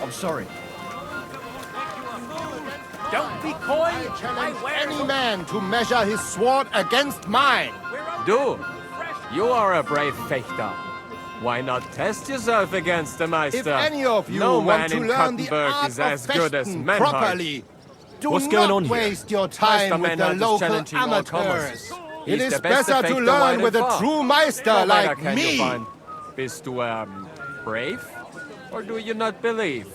I'm sorry. Don't be coy. I challenge any man to measure his sword against mine. Du, you are a brave fechter. Why not test yourself against the Meister? If any of you no want man to in learn the Kattenberg art is of as good as fechten Menhard. properly, do What's not going on here? waste your time with the Menhard is local challenging all comers. amateurs. It He's is the best better to fechter learn wide with a and far. true Meister No like matter can you me. find. Bist du brave? Or do you not believe?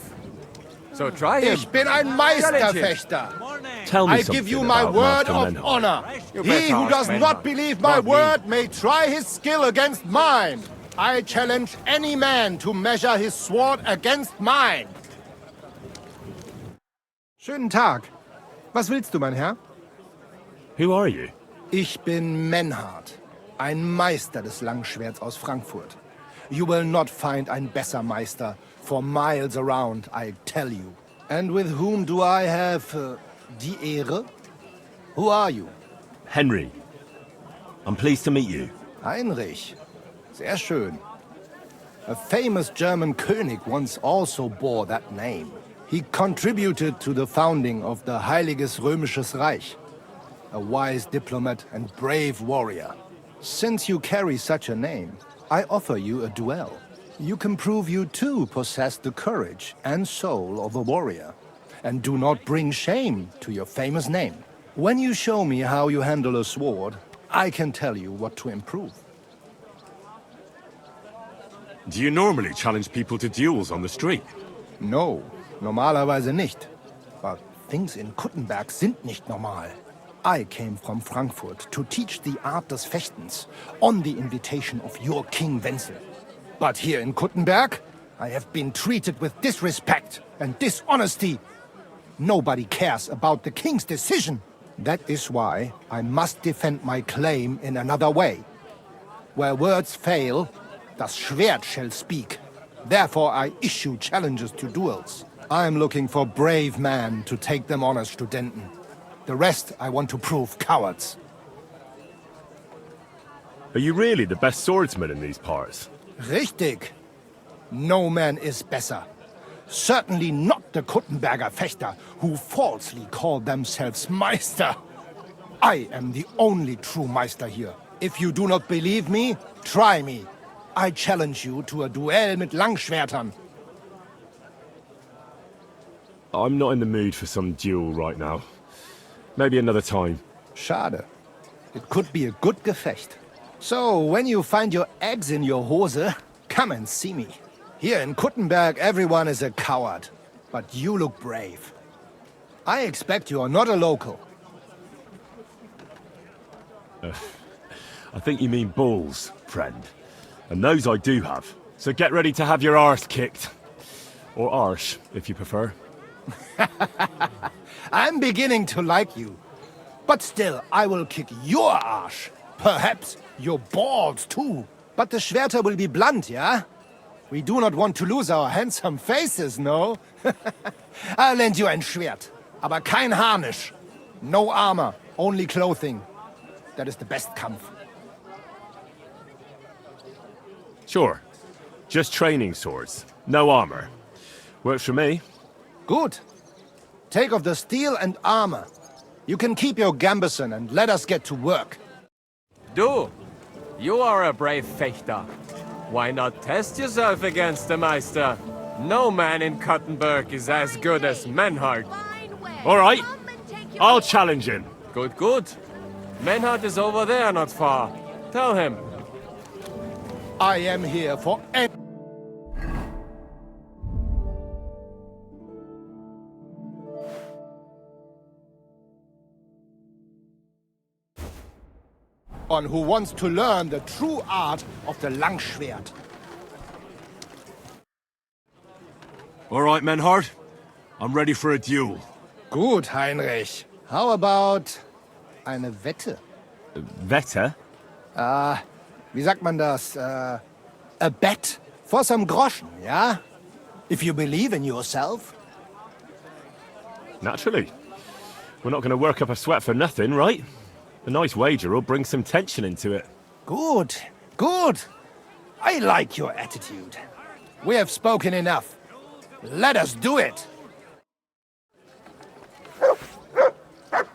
So try him. Ich bin ein Meisterfechter. Tell me I something give you my about word Master of Menhard. honor. You He better who ask does Menhard, not believe my not me. word may try his skill against mine. I challenge any man to measure his sword against mine. Schönen Tag. Was willst du, mein Herr? Who are you? Ich bin Menhard, ein Meister des Langschwerts aus Frankfurt. You will not find ein besser Meister for miles around, I tell you. And with whom do I have die Ehre? Who are you? Henry. I'm pleased to meet you. Heinrich. Sehr schön. A famous German König once also bore that name. He contributed to the founding of the Heiliges Römisches Reich. A wise diplomat and brave warrior. Since you carry such a name, I offer you a duel. You can prove you too possess the courage and soul of a warrior. And do not bring shame to your famous name. When you show me how you handle a sword, I can tell you what to improve. Do you normally challenge people to duels on the street? No, normalerweise nicht. But things in Kuttenberg sind nicht normal. I came from Frankfurt to teach the art des Fechtens on the invitation of your King Wenzel. But here in Kuttenberg, I have been treated with disrespect and dishonesty. Nobody cares about the king's decision. That is why I must defend my claim in another way. Where words fail, das Schwert shall speak. Therefore I issue challenges to duels. I am looking for brave men to take them on as Studenten. The rest I want to prove cowards. Are you really the best swordsman in these parts? Richtig. No man is better. Certainly not the Kuttenberger Fechter, who falsely call themselves Meister. I am the only true Meister here. If you do not believe me, try me. I challenge you to a duel mit Langschwertern. I'm not in the mood for some duel right now. Maybe another time. Schade. It could be a good Gefecht. So, when you find your eggs in your Hose, come and see me. Here in Kuttenberg, everyone is a coward. But you look brave. I expect you are not a local. I think you mean balls, friend. And those I do have. So get ready to have your arse kicked. Or arse, if you prefer. I'm beginning to like you. But still, I will kick your arse. Perhaps your balls too. But the Schwerter will be blunt, yeah? We do not want to lose our handsome faces, no? I'll lend you ein Schwert. Aber kein Harnisch. No armor, only clothing. That is the best Kampf. Sure. Just training swords. No armor. Works for me. Good. Take off the steel and armor. You can keep your gambeson and let us get to work. Du, you are a brave fechter. Why not test yourself against the Meister? No man in Kattenberg is as good as Menhard. All right. I'll challenge him. Good, good. Menhard is over there not far. Tell him. I am here for anyone who wants to learn the true art of the Langschwert. All right, Menhard. I'm ready for a duel. Gut, Heinrich. How about eine Wette? Wette? Wie sagt man das? A bet for some Groschen, ja? If you believe in yourself. Naturally. We're not going to work up a sweat for nothing, right? A nice wager will bring some tension into it. Good, good. I like your attitude. We have spoken enough. Let us do it.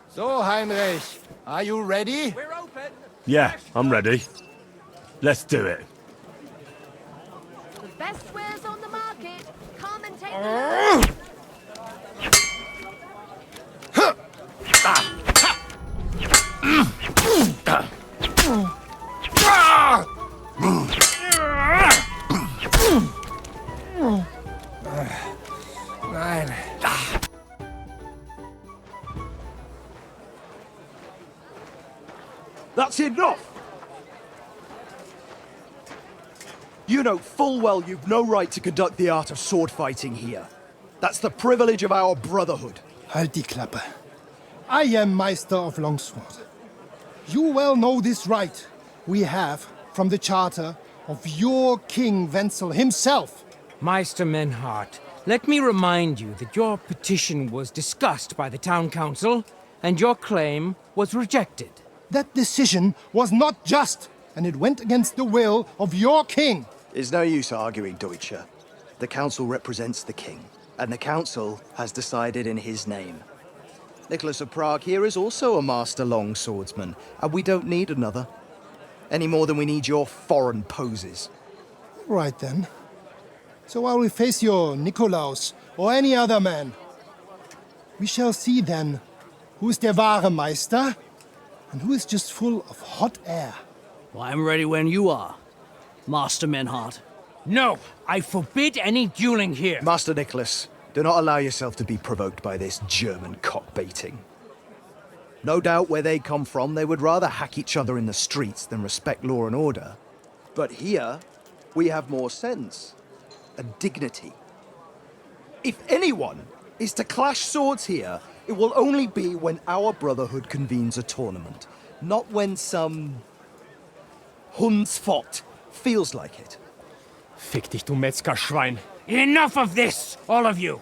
So, Heinrich, are you ready? We're open. Yeah, I'm ready. Let's do it. The best wares on the market. Come and take a look. Nein. That's enough! You know full well you've no right to conduct the art of sword fighting here. That's the privilege of our brotherhood. Halt die Klappe. I am Meister of Longsword. You well know this right we have from the charter of your King Wenzel himself. Meister Menhart, let me remind you that your petition was discussed by the town council, and your claim was rejected. That decision was not just, and it went against the will of your king. It's no use arguing, Deutscher. The council represents the king, and the council has decided in his name. Nicholas of Prague here is also a master longswordsman, and we don't need another. Any more than we need your foreign poses. Right then. So I will face your Nikolaus or any other man. We shall see then who is der wahre Meister and who is just full of hot air. Well, I'm ready when you are, Master Menhart. No, I forbid any dueling here. Master Nicholas, do not allow yourself to be provoked by this German cock-baiting. No doubt where they come from, they would rather hack each other in the streets than respect law and order. But here, we have more sense and dignity. If anyone is to clash swords here, it will only be when our brotherhood convenes a tournament, not when some Hundsfott feels like it. Fick dich, du Metzgerschwein. Enough of this, all of you!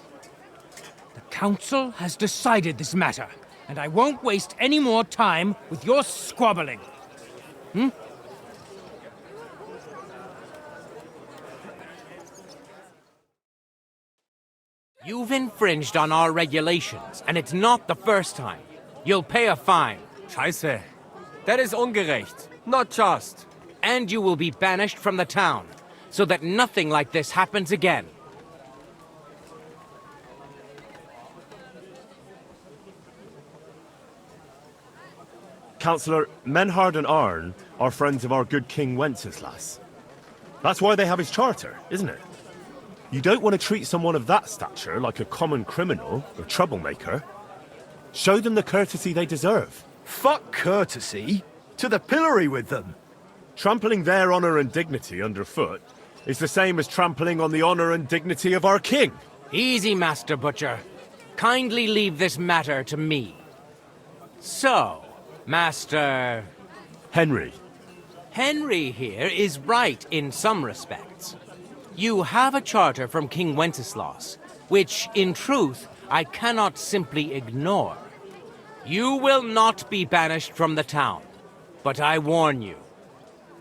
The council has decided this matter, and I won't waste any more time with your squabbling. You've infringed on our regulations, and it's not the first time. You'll pay a fine. Scheiße. That is ungerecht. Not just. And you will be banished from the town, so that nothing like this happens again. Councillor, Menhard and Arn are friends of our good King Wenceslas. That's why they have his charter, isn't it? You don't want to treat someone of that stature like a common criminal or troublemaker. Show them the courtesy they deserve. Fuck courtesy. To the pillory with them. Trampling their honor and dignity underfoot is the same as trampling on the honor and dignity of our king. Easy, Master Butcher. Kindly leave this matter to me. So, Master... Henry. Henry here is right in some respects. You have a charter from King Wenceslas, which, in truth, I cannot simply ignore. You will not be banished from the town, but I warn you,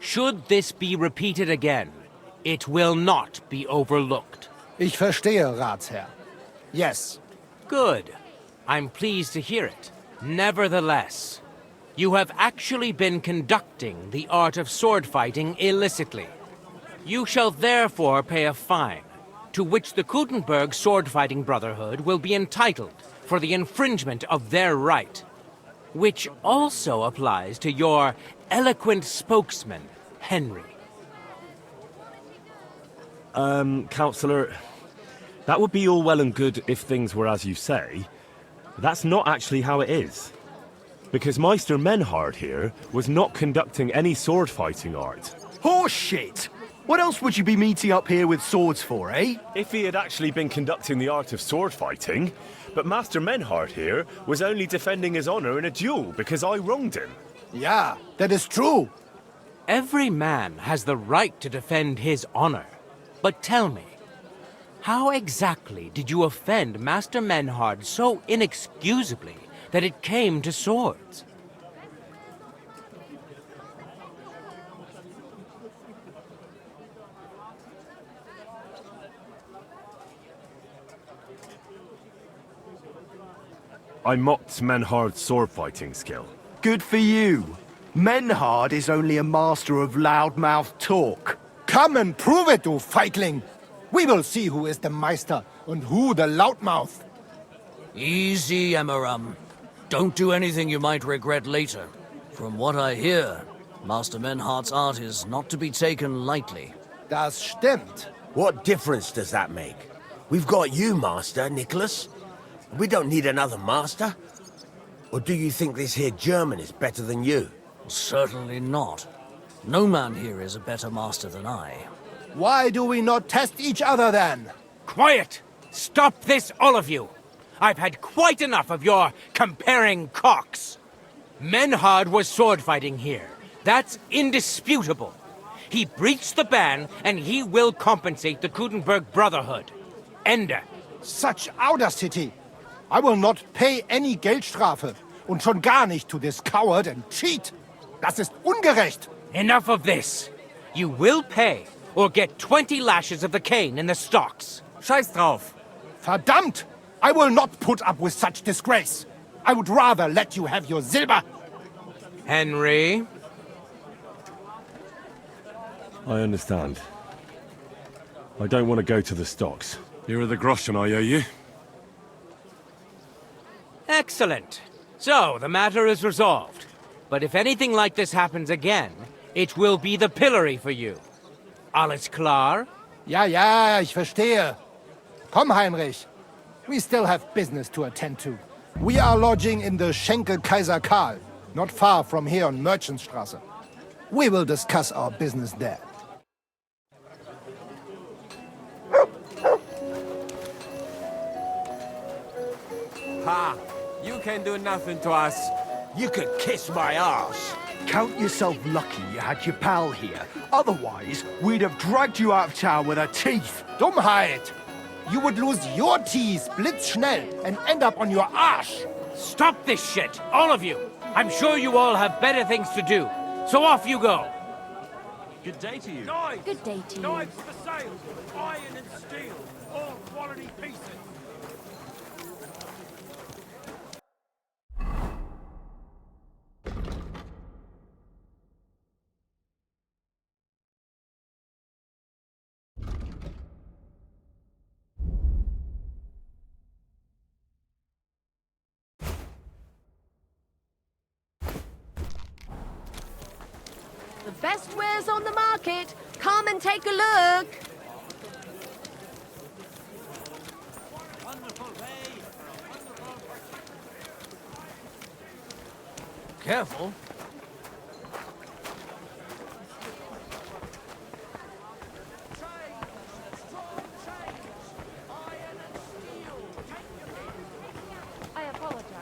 should this be repeated again, it will not be overlooked. Ich verstehe, Ratsherr. Yes. Good. I'm pleased to hear it. Nevertheless, you have actually been conducting the art of sword fighting illicitly. You shall therefore pay a fine, to which the Kuttenberg Sword Fighting Brotherhood will be entitled for the infringement of their right, which also applies to your eloquent spokesman, Henry. Councillor, that would be all well and good if things were as you say. That's not actually how it is. Because Meister Menhard here was not conducting any sword fighting art. Horseshit! What else would you be meeting up here with swords for, eh? If he had actually been conducting the art of sword fighting, but Master Menhard here was only defending his honor in a duel because I wronged him. Yeah, that is true. Every man has the right to defend his honor. But tell me, How exactly did you offend Master Menhard so inexcusably that it came to swords? I mocked Menhard's sword-fighting skill. Good for you. Menhard is only a master of loudmouth talk. Come and prove it, du Feigling! We will see who is the Meister and who the loudmouth. Easy, Emmeram. Don't do anything you might regret later. From what I hear, Master Menhard's art is not to be taken lightly. Das stimmt. What difference does that make? We've got you, Master, Nicholas. We don't need another master. Or do you think this here German is better than you? Certainly not. No man here is a better master than I. Why do we not test each other then? Quiet! Stop this, all of you! I've had quite enough of your comparing cocks. Menhard was sword fighting here. That's indisputable. He breached the ban, and he will compensate the Kudenberg Brotherhood. Ende. Such audacity! I will not pay any Geldstrafe. Und schon gar nicht to this coward and cheat. Das ist ungerecht. Enough of this. You will pay, or get 20 lashes of the cane in the stocks. Scheiß drauf. Verdammt! I will not put up with such disgrace. I would rather let you have your silber. Henry? I understand. I don't want to go to the stocks. Here are the groschen, I hear you. Excellent. So, the matter is resolved. But if anything like this happens again, it will be the pillory for you. Alles klar? Ja, ja, ich verstehe. Komm, Heinrich. We still have business to attend to. We are lodging in the Schenkel Kaiser Karl, not far from here on Merchantstraße. We will discuss our business there. Ha! You can do nothing to us. You could kiss my arse. Count yourself lucky you had your pal here. Otherwise, we'd have dragged you out of town with our teeth. Dummheit! You would lose your teeth blitzschnell and end up on your arse. Stop this shit, all of you! I'm sure you all have better things to do. So off you go. Good day to you. Good day to you. Knives for sale. Iron and steel. All quality pieces. The best wares on the market. Come and take a look. Careful. I apologize.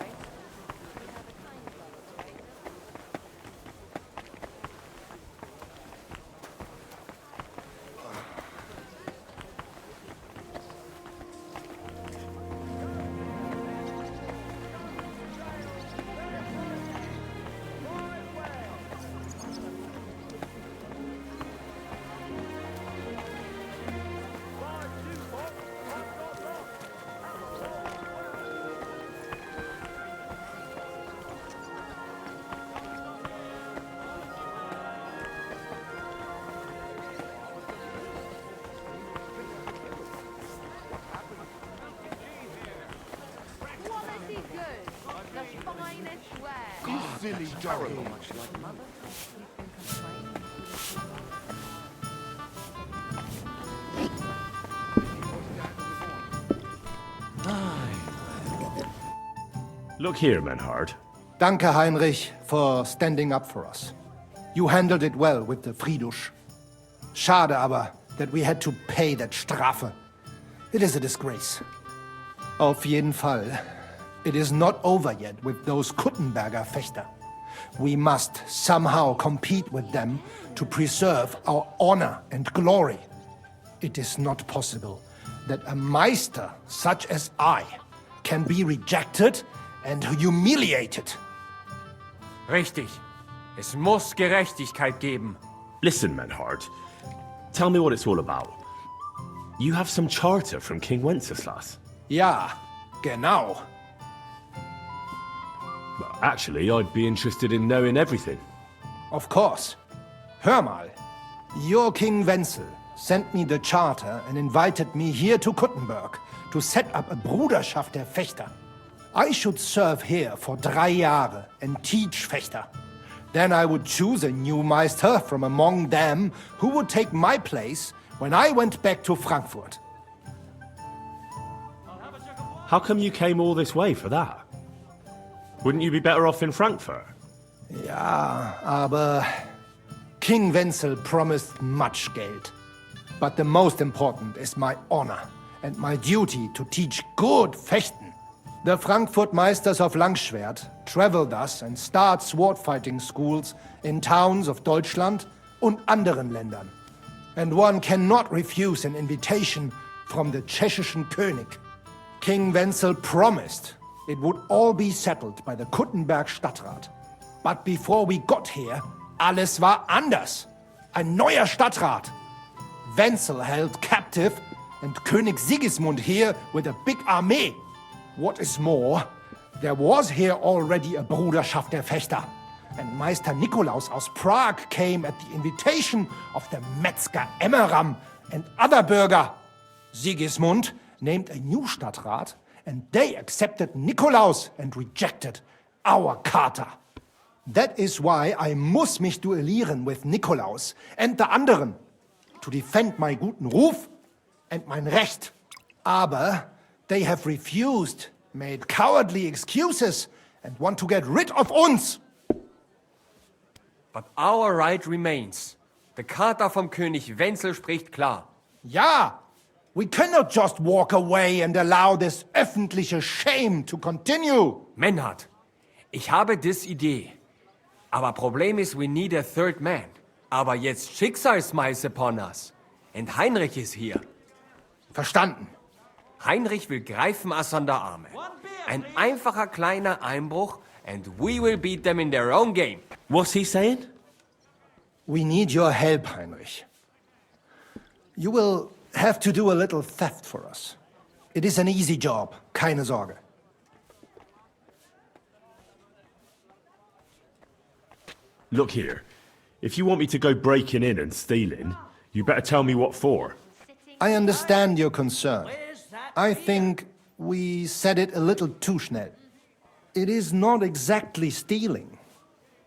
Quality goods. The finest wear. Silly doggy. Look here, Menhard. Danke, Heinrich, for standing up for us. You handled it well with the Friedusch. Schade aber, that we had to pay that Strafe. It is a disgrace. Auf jeden Fall, it is not over yet with those Kuttenberger Fechter. We must somehow compete with them to preserve our honor and glory. It is not possible that a Meister such as I can be rejected and humiliated. Richtig. Es muss Gerechtigkeit geben. Listen, Menhard. Tell me what it's all about. You have some charter from King Wenceslas. Ja, genau. Well, actually, I'd be interested in knowing everything. Of course. Hör mal. Your King Wenzel sent me the charter and invited me here to Kuttenberg to set up a Bruderschaft der Fechter. I should serve here for 3 Jahre and teach Fechter. Then I would choose a new Meister from among them who would take my place when I went back to Frankfurt. How come you came all this way for that? Wouldn't you be better off in Frankfurt? Ja, aber King Wenzel promised much Geld. But the most important is my honor and my duty to teach good Fechten. The Frankfurt Meisters of Langschwert travel thus and start sword fighting schools in towns of Deutschland und anderen Ländern. And one cannot refuse an invitation from the tschechischen König. King Wenzel promised it would all be settled by the Kuttenberg Stadtrat. But before we got here, alles war anders. Ein neuer Stadtrat. Wenzel held captive and König Sigismund here with a big army. What is more, there was here already a Bruderschaft der Fechter. And Meister Nikolaus aus Prague came at the invitation of the Metzger Emmeram and other Bürger. Sigismund named a new Stadtrat and they accepted Nikolaus and rejected our Charter. That is why I muss mich duellieren with Nikolaus and the anderen to defend my guten Ruf and mein Recht. Aber they have refused, made cowardly excuses and want to get rid of uns. But our right remains. The Charta vom König Wenzel spricht klar. Ja, we cannot just walk away and allow this öffentliche shame to continue. Menhard, ich habe dis Idee. Aber Problem ist, we need a third man. Aber jetzt Schicksalsmeis upon us. Und Heinrich ist hier. Verstanden. Heinrich will greifen us an der Arme. Ein einfacher kleiner Einbruch and we will beat them in their own game. What's he saying? We need your help, Heinrich. You will have to do a little theft for us. It is an easy job, keine Sorge. Look here. If you want me to go breaking in and stealing, you better tell me what for. I understand your concern. I think we said it a little too schnell. It is not exactly stealing.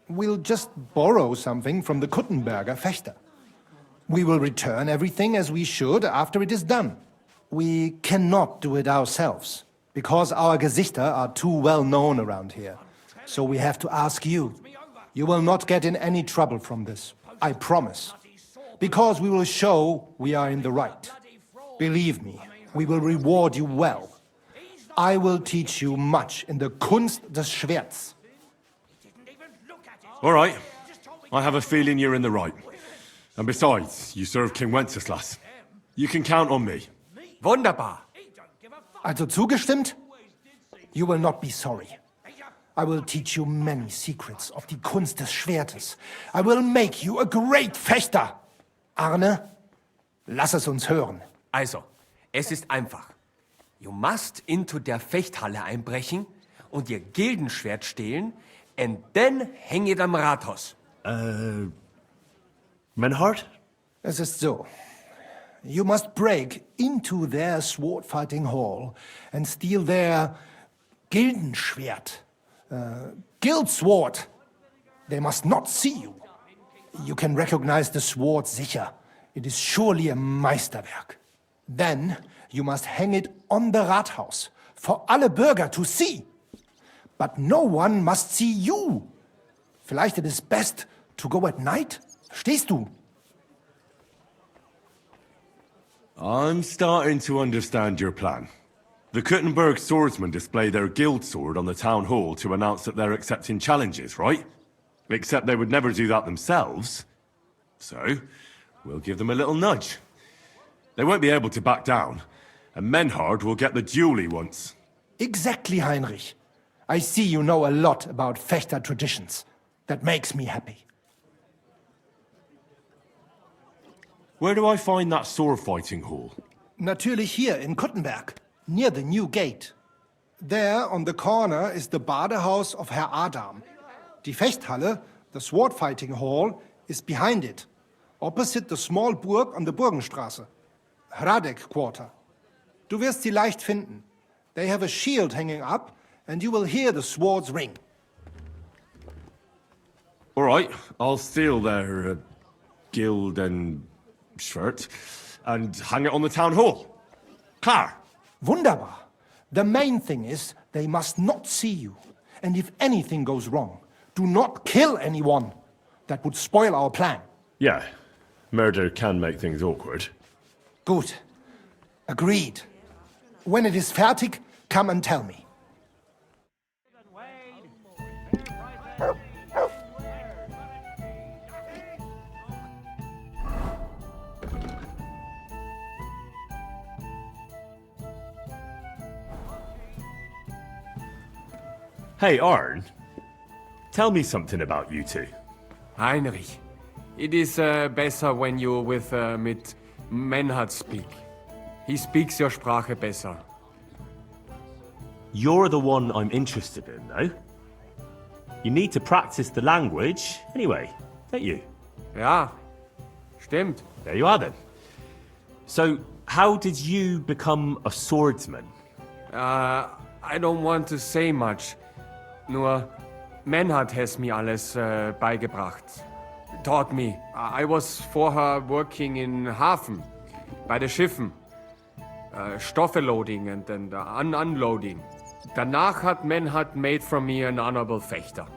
We'll just borrow something from the Kuttenberger Fechter. We will return everything as we should after it is done. We cannot do it ourselves, because our Gesichter are too well known around here. So we have to ask you. You will not get in any trouble from this, I promise. Because we will show we are in the right. Believe me, we will reward you well. I will teach you much in the Kunst des Schwerts. All right. I have a feeling you're in the right. And besides, you serve King Wenceslas. You can count on me. Wunderbar. Also zugestimmt? You will not be sorry. I will teach you many secrets of die Kunst des Schwertes. I will make you a great Fechter. Arne, lass es uns hören. Also, es ist einfach. You must into der Fechthalle einbrechen und ihr Gildenschwert stehlen and then hang it am Rathaus. Menhard? Es ist so. You must break into their sword-fighting hall and steal their Gildenschwert. Guild sword. They must not see you. You can recognize the sword sicher. It is surely a Meisterwerk. Then you must hang it on the Rathaus for alle Bürger to see. But no one must see you. Vielleicht it is best to go at night? Verstehst du? I'm starting to understand your plan. The Kuttenberg swordsmen display their guild sword on the town hall to announce that they're accepting challenges, right? Except they would never do that themselves. So, we'll give them a little nudge. They won't be able to back down, And Menhard will get the duel he wants. Exactly, Heinrich. I see you know a lot about Fechter traditions. That makes me happy. Where do I find that sword fighting hall? Natürlich hier in Kuttenberg, near the new gate. There, on the corner, is the Badehaus of Herr Adam. Die Fechthalle, the sword fighting hall, is behind it, opposite the small Burg on the Burgenstraße. Hradek Quarter. Du wirst sie leicht finden. They have a shield hanging up, and you will hear the swords ring. All right, I'll steal their guild and shirt and hang it on the town hall. Klar. Wunderbar. The main thing is they must not see you. And if anything goes wrong, do not kill anyone. That would spoil our plan. Yeah, murder can make things awkward. Good. Agreed. When it is fertig, come and tell me. Hey, Arn. Tell me something about you two. Heinrich, it is besser when you mit Menhard speak. He speaks your Sprache besser. You're the one I'm interested in, though. You need to practice the language anyway, don't you? Ja, stimmt. There you are then. So, how did you become a swordsman? I don't want to say much. Nur, Menhard has me alles beigebracht. Taught me. I was vorher working in Hafen, bei den Schiffen. Stoffe loading and unloading. Danach hat Menhard made from me an honorable Fechter.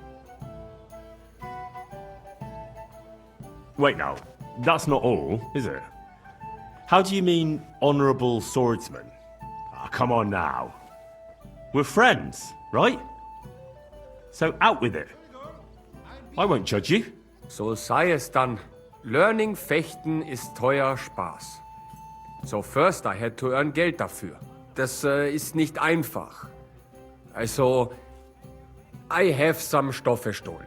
Wait now, that's not all, is it? How do you mean honorable swordsman? Ah, come on now. We're friends, right? So out with it. I won't judge you. So sei es dann. Learning Fechten ist teuer Spaß. So first I had to earn Geld dafür. Das ist nicht einfach. Also, I have some Stoffe stolen.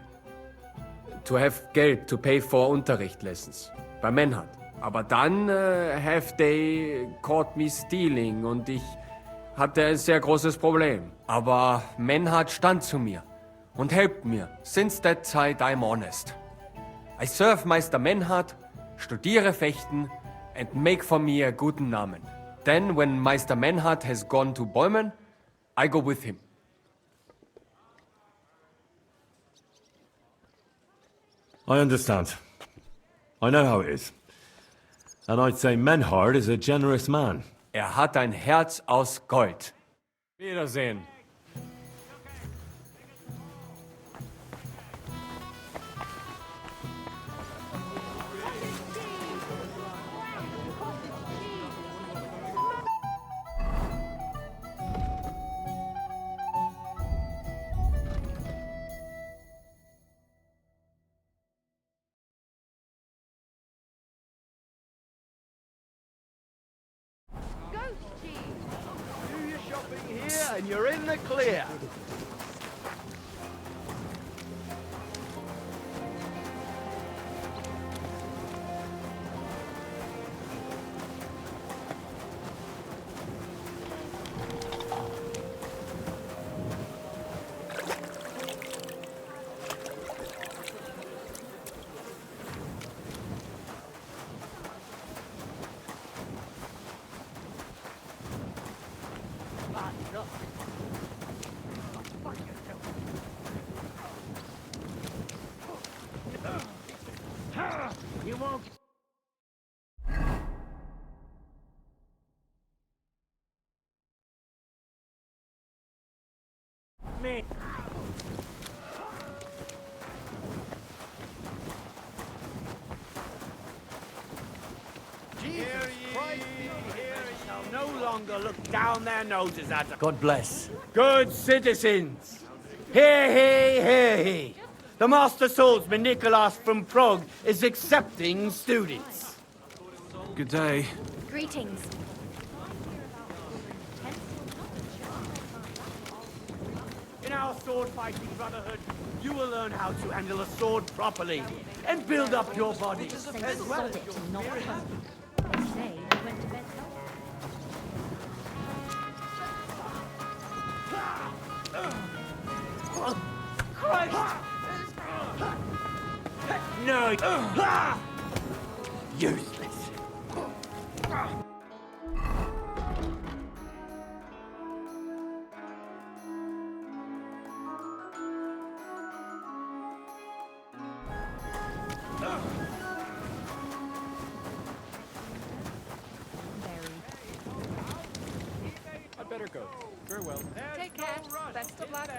To have Geld to pay for Unterricht lessons. Bei Menhard. Aber dann have they caught me stealing und ich hatte ein sehr großes Problem. Aber Menhard stand zu mir und helpt mir. Since that time I'm honest. I serve Meister Menhard, studiere Fechten and make for me a guten Namen. Then when Meister Menhard has gone to Bäumen, I go with him. I understand. I know how it is. And I'd say Menhard is a generous man. Hat ein Herz aus Gold. Wiedersehen. And you're in the clear. You won't... Me. No longer look down their noses at us. God bless. Good citizens, hear he, hear he. The Master Swordsman Nicholas from Prague is accepting students. Good day. Greetings. our sword fighting brotherhood, you will learn how to handle a sword properly and build up your body as well as your spirit. They say he went to bed healthy. Christ! No! Useless. I'd better go. Very well. Take care. Best of luck.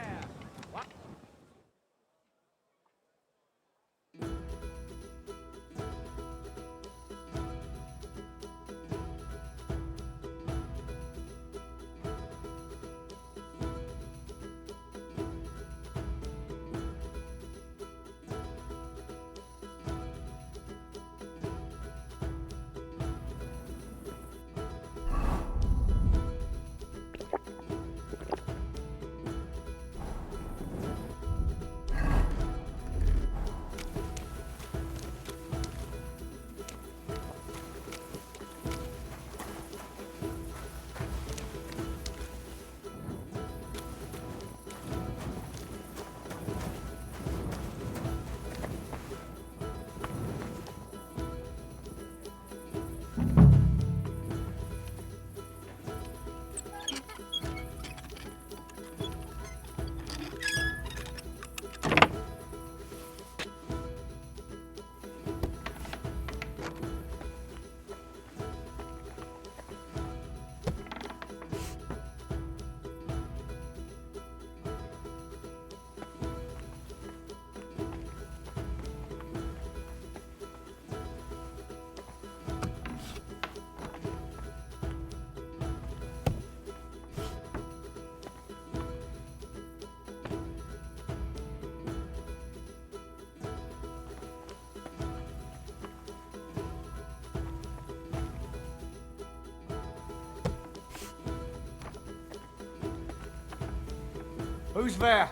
Who's there?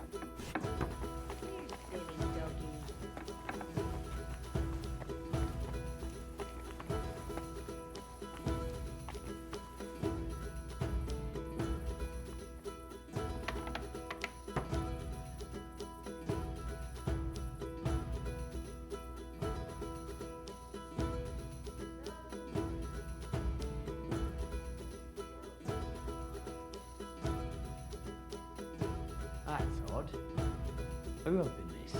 Silly doggy. That's odd. Who opened this?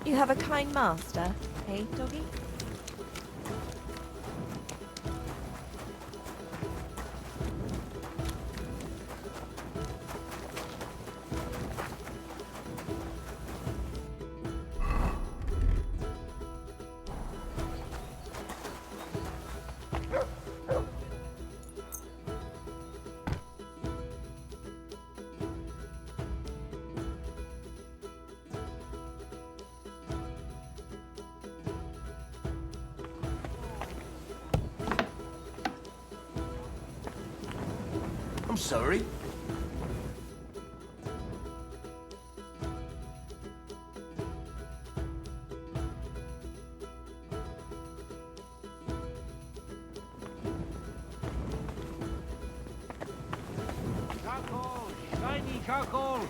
You have a kind master, eh, doggy? I'm sorry. Charcoal, shiny charcoal,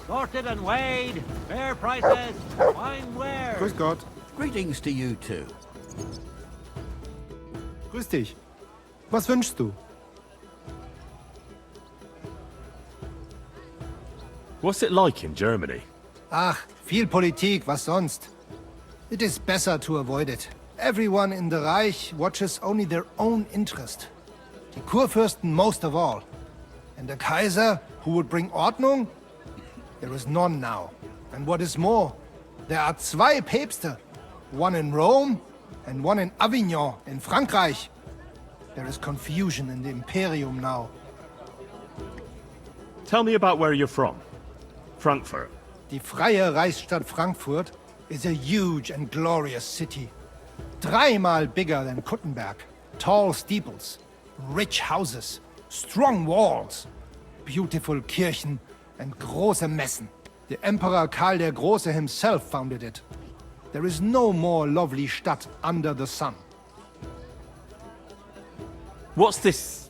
sorted and weighed, fair prices, fine wares. Grüß Gott. Greetings to you too. Grüß dich. Was wünschst du? What's it like in Germany? Ach, viel Politik, was sonst? It is better to avoid it. Everyone in the Reich watches only their own interest. Die Kurfürsten most of all. And the Kaiser, who would bring Ordnung? There is none now. And what is more, there are zwei Päpste. One in Rome and one in Avignon in Frankreich. There is confusion in the Imperium now. Tell me about where you're from. Frankfurt. Die freie Reichsstadt Frankfurt is a huge and glorious city. Dreimal bigger than Kuttenberg. Tall steeples, rich houses, strong walls, beautiful Kirchen and große Messen. The Emperor Karl der Große himself founded it. There is no more lovely Stadt under the sun. What's this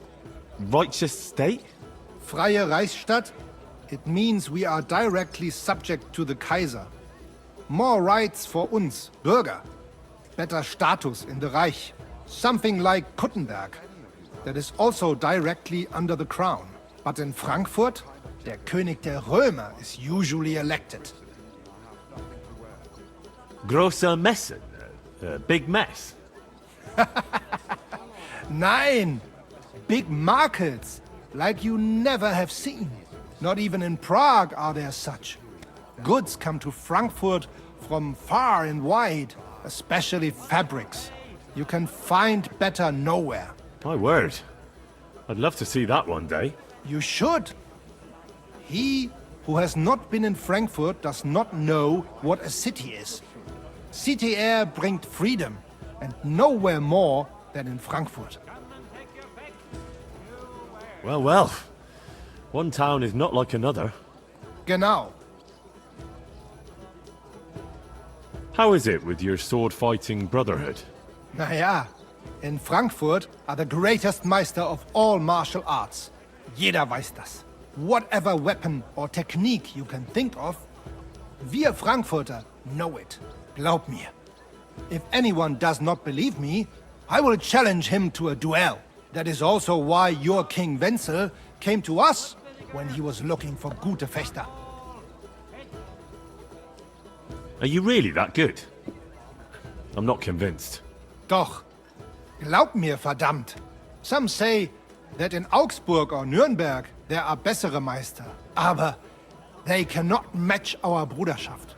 righteous state? Freie Reichsstadt? It means we are directly subject to the Kaiser. More rights for uns, Bürger. Better status in the Reich. Something like Kuttenberg. That is also directly under the crown. But in Frankfurt, der König der Römer is usually elected. Große Messen? Big mess? Nein! Big markets, like you never have seen. Not even in Prague are there such. Goods come to Frankfurt from far and wide, especially fabrics. You can find better nowhere. My word. I'd love to see that one day. You should. He who has not been in Frankfurt does not know what a city is. City air brings freedom, and nowhere more than in Frankfurt. Well, well. One town is not like another. Genau. How is it with your sword-fighting brotherhood? Naja, in Frankfurt are the greatest Meister of all martial arts. Jeder weiß das. Whatever weapon or technique you can think of, wir Frankfurter know it. Glaub mir. If anyone does not believe me, I will challenge him to a duel. That is also why your King Wenzel came to us when he was looking for gute Fechter. Are you really that good? I'm not convinced. Doch. Glaub mir, verdammt. Some say that in Augsburg or Nürnberg there are bessere Meister. Aber they cannot match our Bruderschaft.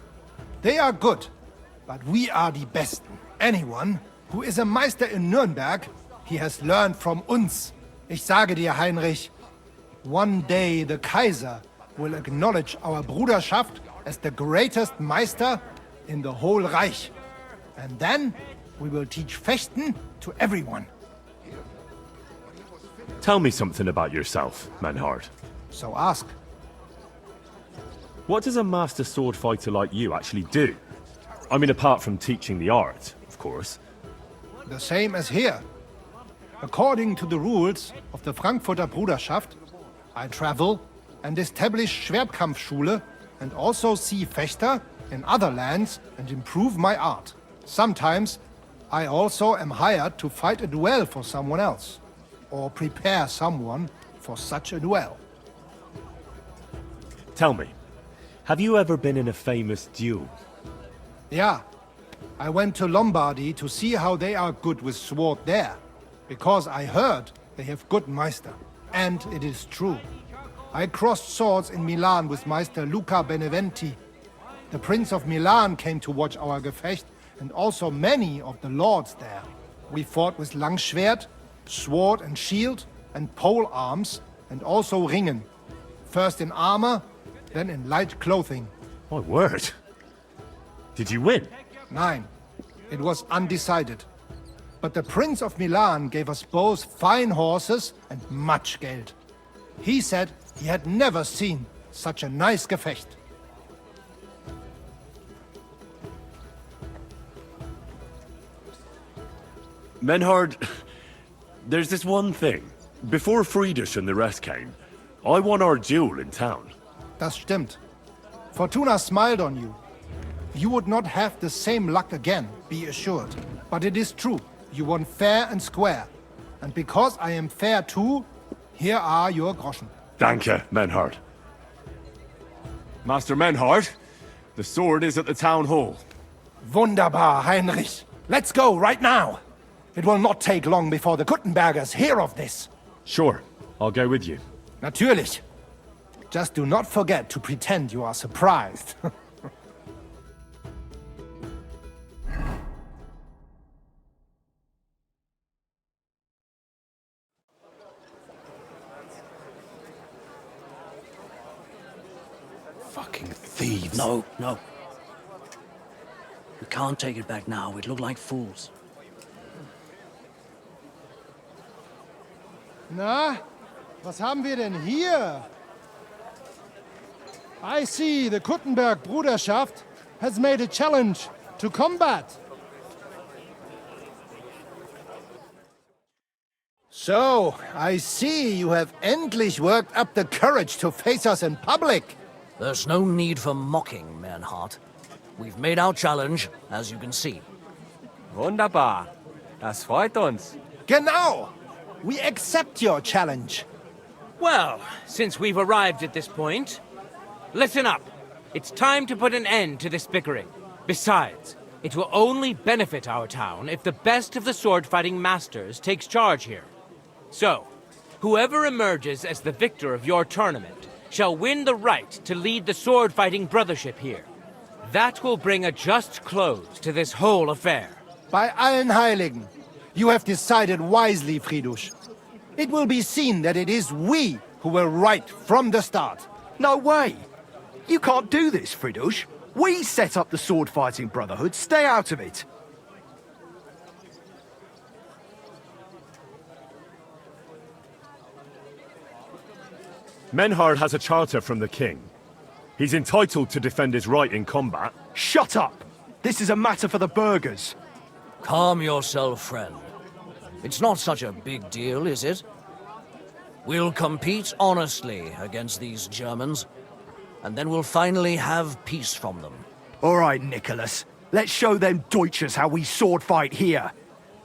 They are good, but we are die Besten. Anyone who is a Meister in Nürnberg, he has learned from uns. Ich sage dir, Heinrich, one day the Kaiser will acknowledge our Bruderschaft as the greatest Meister in the whole Reich. And then we will teach Fechten to everyone. Tell me something about yourself, Manhard. So ask. What does a master sword fighter like you actually do? I mean, apart from teaching the art, of course. The same as here. According to the rules of the Frankfurter Bruderschaft, I travel and establish Schwertkampfschule and also see Fechter in other lands and improve my art. Sometimes I also am hired to fight a duel for someone else or prepare someone for such a duel. Tell me, have you ever been in a famous duel? Yeah. I went to Lombardy to see how they are good with sword there. Because I heard they have good Meister. And it is true. I crossed swords in Milan with Meister Luca Beneventi. The Prince of Milan came to watch our Gefecht, and also many of the lords there. We fought with Langschwert, sword and shield, and pole arms, and also Ringen. First in armor, then in light clothing. My word. Did you win? Nein, it was undecided. But the Prince of Milan gave us both fine horses and much Geld. He said he had never seen such a nice Gefecht. Menhard, there's this one thing. Before Friedrich and the rest came, I won our duel in town. Das stimmt. Fortuna smiled on you. You would not have the same luck again, be assured. But it is true. You won fair and square. And because I am fair too, here are your Groschen. Danke, Menhard. Master Menhard, the sword is at the town hall. Wunderbar, Heinrich. Let's go right now. It will not take long before the Kuttenbergers hear of this. Sure, I'll go with you. Natürlich. Just do not forget to pretend you are surprised. Fucking thieves. No, no. We can't take it back now. We'd look like fools. Na, was haben wir denn hier? I see the Kuttenberg Bruderschaft has made a challenge to combat. So, I see you have endlich worked up the courage to face us in public. There's no need for mocking, Mernhardt. We've made our challenge, as you can see. Wunderbar. Das freut uns. Genau! We accept your challenge. Well, since we've arrived at this point, listen up. It's time to put an end to this bickering. Besides, it will only benefit our town if the best of the sword-fighting masters takes charge here. So, whoever emerges as the victor of your tournament shall win the right to lead the sword-fighting brothership here. That will bring a just close to this whole affair. Bei allen Heiligen, you have decided wisely, Friedrich. It will be seen that it is we who were right from the start. No way! You can't do this, Friedrich. We set up the sword-fighting brotherhood. Stay out of it. Menhard has a charter from the king. He's entitled to defend his right in combat. Shut up! This is a matter for the burghers. Calm yourself, friend. It's not such a big deal, is it? We'll compete honestly against these Germans, and then we'll finally have peace from them. All right, Nicholas. Let's show them Deutschers how we sword fight here.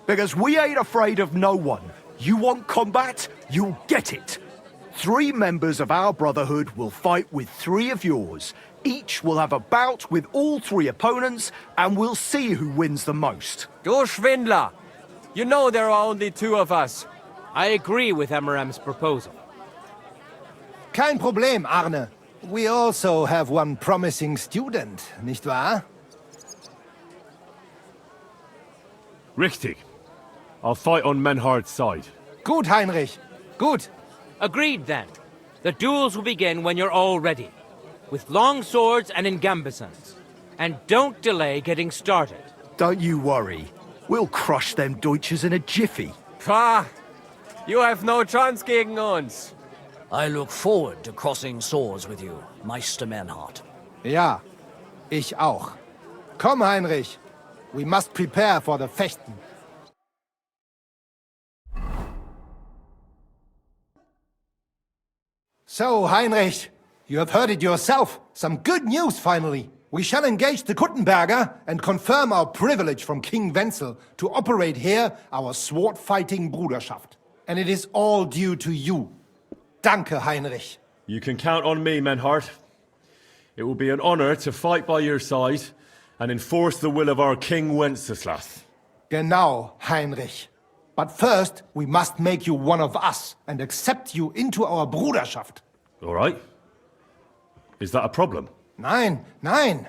Because we ain't afraid of no one. You want combat? You'll get it. 3 members of our brotherhood will fight with 3 of yours. Each will have a bout with all 3 opponents, and we'll see who wins the most. Du Schwindler! You know there are only 2 of us. I agree with Emerem's proposal. Kein Problem, Arne. We also have one promising student, nicht wahr? Richtig. I'll fight on Menhard's side. Gut, Heinrich. Gut. Agreed, then. The duels will begin when you're all ready, with long swords and in gambesons. And don't delay getting started. Don't you worry. We'll crush them Deutschers in a jiffy. Pah! You have no chance gegen uns. I look forward to crossing swords with you, Meister Mernhardt. Ja, ich auch. Komm, Heinrich. We must prepare for the Fechten. So, Heinrich, you have heard it yourself. Some good news, finally. We shall engage the Kuttenberger and confirm our privilege from King Wenzel to operate here our sword-fighting Bruderschaft. And it is all due to you. Danke, Heinrich. You can count on me, Menhard. It will be an honor to fight by your side and enforce the will of our King Wenceslas. Genau, Heinrich. But first, we must make you one of us and accept you into our Bruderschaft. All right? Is that a problem? Nein, nein.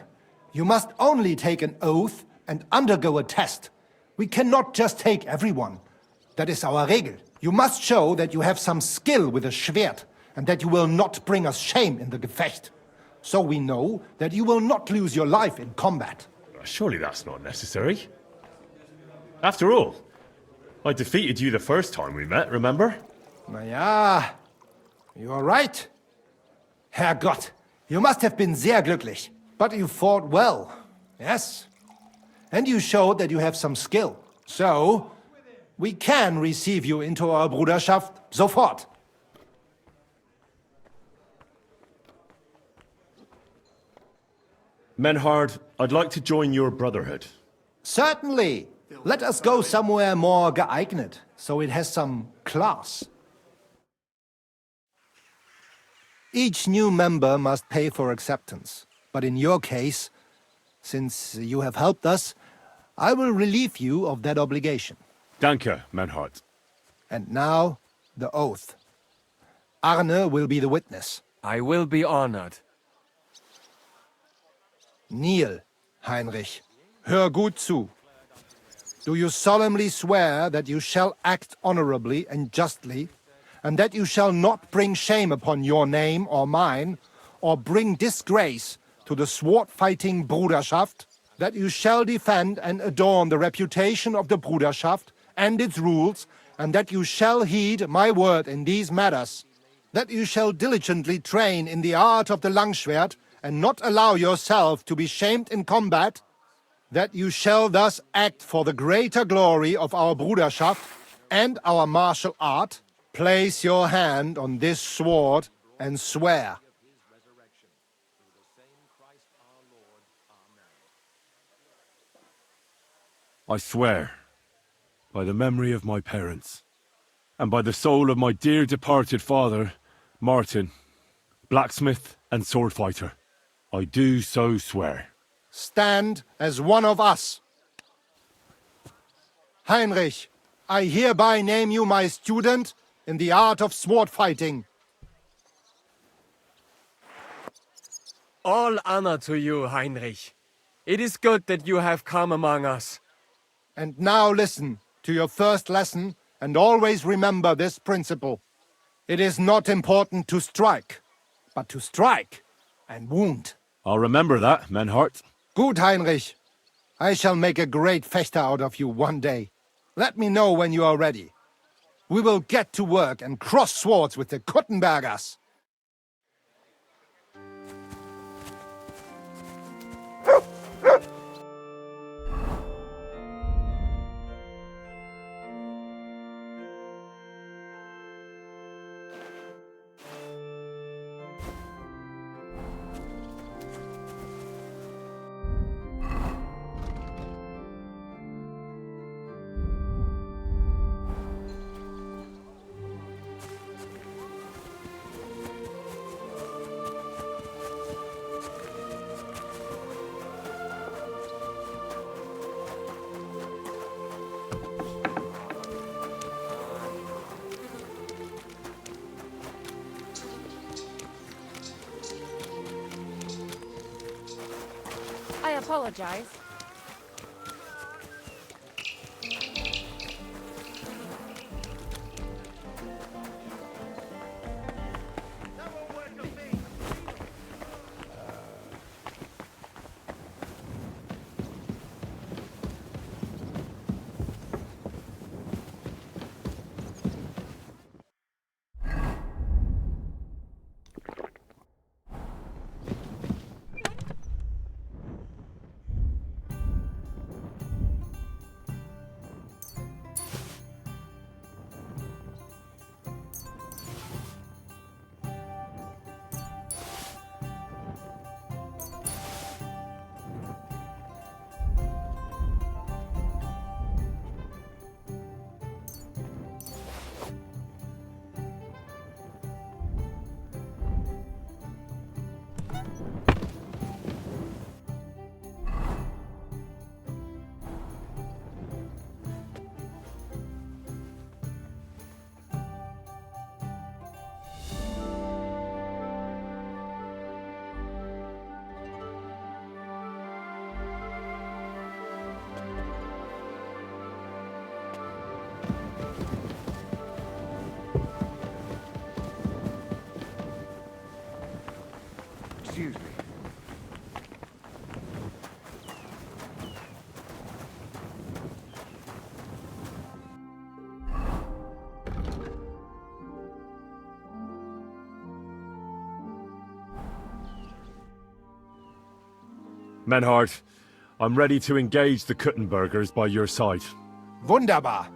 You must only take an oath and undergo a test. We cannot just take everyone. That is our Regel. You must show that you have some skill with a Schwert and that you will not bring us shame in the Gefecht. So we know that you will not lose your life in combat. Surely that's not necessary. After all, I defeated you the first time we met, remember? Na ja, you are right. Herrgott, you must have been sehr glücklich. But you fought well, yes. And you showed that you have some skill. So, we can receive you into our Bruderschaft sofort. Menhard, I'd like to join your brotherhood. Certainly. Let us go somewhere more geeignet, so it has some class. Each new member must pay for acceptance. But in your case, since you have helped us, I will relieve you of that obligation. Danke, Menhard. And now, the oath. Arne will be the witness. I will be honored. Kneel, Heinrich. Hör gut zu. Do you solemnly swear that you shall act honorably and justly, and that you shall not bring shame upon your name or mine, or bring disgrace to the sword-fighting Bruderschaft, that you shall defend and adorn the reputation of the Bruderschaft and its rules, and that you shall heed my word in these matters, that you shall diligently train in the art of the Langschwert, and not allow yourself to be shamed in combat, that you shall thus act for the greater glory of our Bruderschaft and our martial art, place your hand on this sword and swear. I swear, by the memory of my parents, and by the soul of my dear departed father, Martin, blacksmith and sword fighter, I do so swear. Stand as one of us. Heinrich, I hereby name you my student in the art of sword fighting. All honor to you, Heinrich. It is good that you have come among us. And now listen to your first lesson and always remember this principle. It is not important to strike, but to strike and wound. I'll remember that, Menhart. Gut, Heinrich. I shall make a great fechter out of you one day. Let me know when you are ready. We will get to work and cross swords with the Kuttenbergers. I apologize. Excuse me. Menhard, I'm ready to engage the Kuttenbergers by your side. Wunderbar.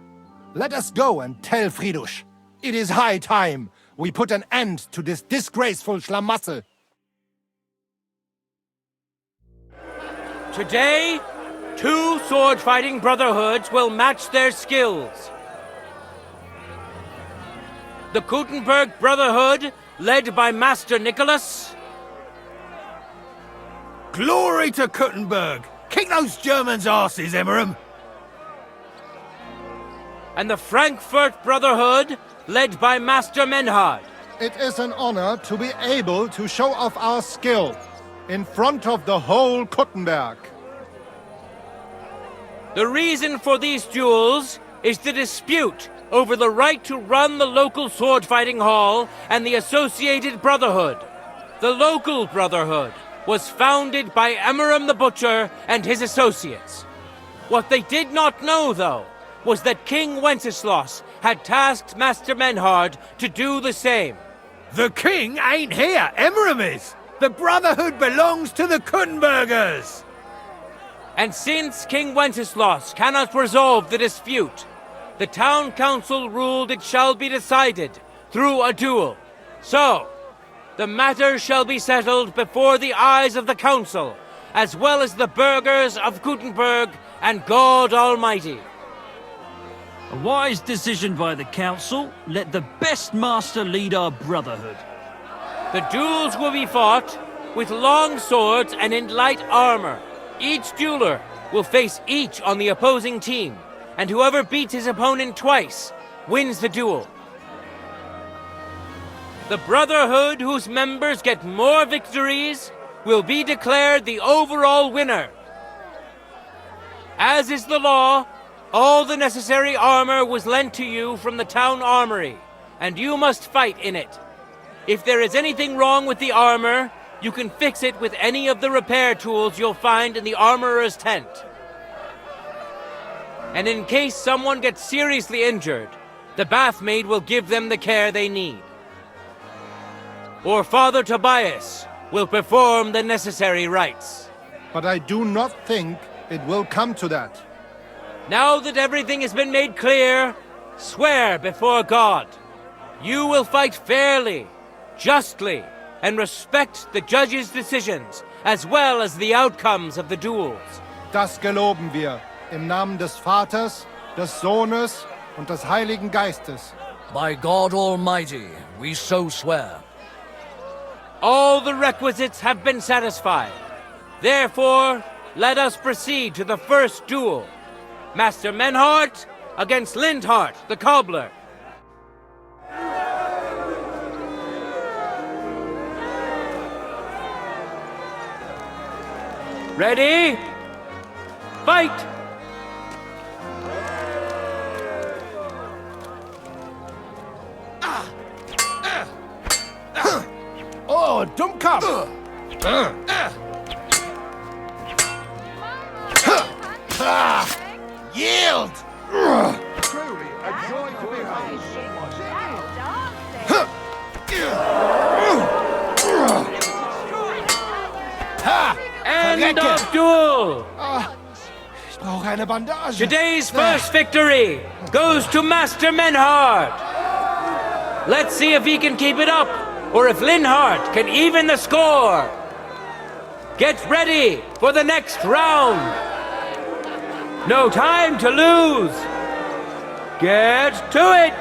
Let us go and tell Fridusch. It is high time we put an end to this disgraceful schlamassel. Today, 2 sword-fighting brotherhoods will match their skills. The Kuttenberg Brotherhood, led by Master Nicholas. Glory to Kuttenberg! Kick those Germans' asses, Emmeram! And the Frankfurt Brotherhood, led by Master Menhard. It is an honor to be able to show off our skill in front of the whole Kuttenberg. The reason for these duels is the dispute over the right to run the local sword-fighting hall and the associated brotherhood. The local brotherhood was founded by Emmeram the Butcher and his associates. What they did not know, though, was that King Wenceslas had tasked Master Menhard to do the same. The king ain't here, Emmeram is! The Brotherhood belongs to the Kuttenbergers! And since King Wenceslas cannot resolve the dispute, the town council ruled it shall be decided through a duel. So, the matter shall be settled before the eyes of the council, as well as the burghers of Kuttenberg and God Almighty. A wise decision by the council. Let the best master lead our brotherhood. The duels will be fought with long swords and in light armor. Each dueler will face each on the opposing team, and whoever beats his opponent twice wins the duel. The brotherhood whose members get more victories will be declared the overall winner. As is the law, all the necessary armor was lent to you from the town armory, and you must fight in it. If there is anything wrong with the armor, you can fix it with any of the repair tools you'll find in the armorer's tent. And in case someone gets seriously injured, the bathmaid will give them the care they need. Or Father Tobias will perform the necessary rites. But I do not think it will come to that. Now that everything has been made clear, swear before God. You will fight fairly, justly, and respect the judge's decisions, as well as the outcomes of the duels. Das geloben wir, im Namen des Vaters, des Sohnes und des Heiligen Geistes. By God Almighty, we so swear. All the requisites have been satisfied. Therefore, let us proceed to the first duel. Master Menhard against Lindhart, the cobbler. Ready? Fight! Oh, Dummkopf! Yield! Truly a joy to behold. End of duel! Ich brauche eine Bandage. Today's first victory goes to Master Menhard. Let's see if he can keep it up, or if Linhart can even the score. Get ready for the next round. No time to lose. Get to it.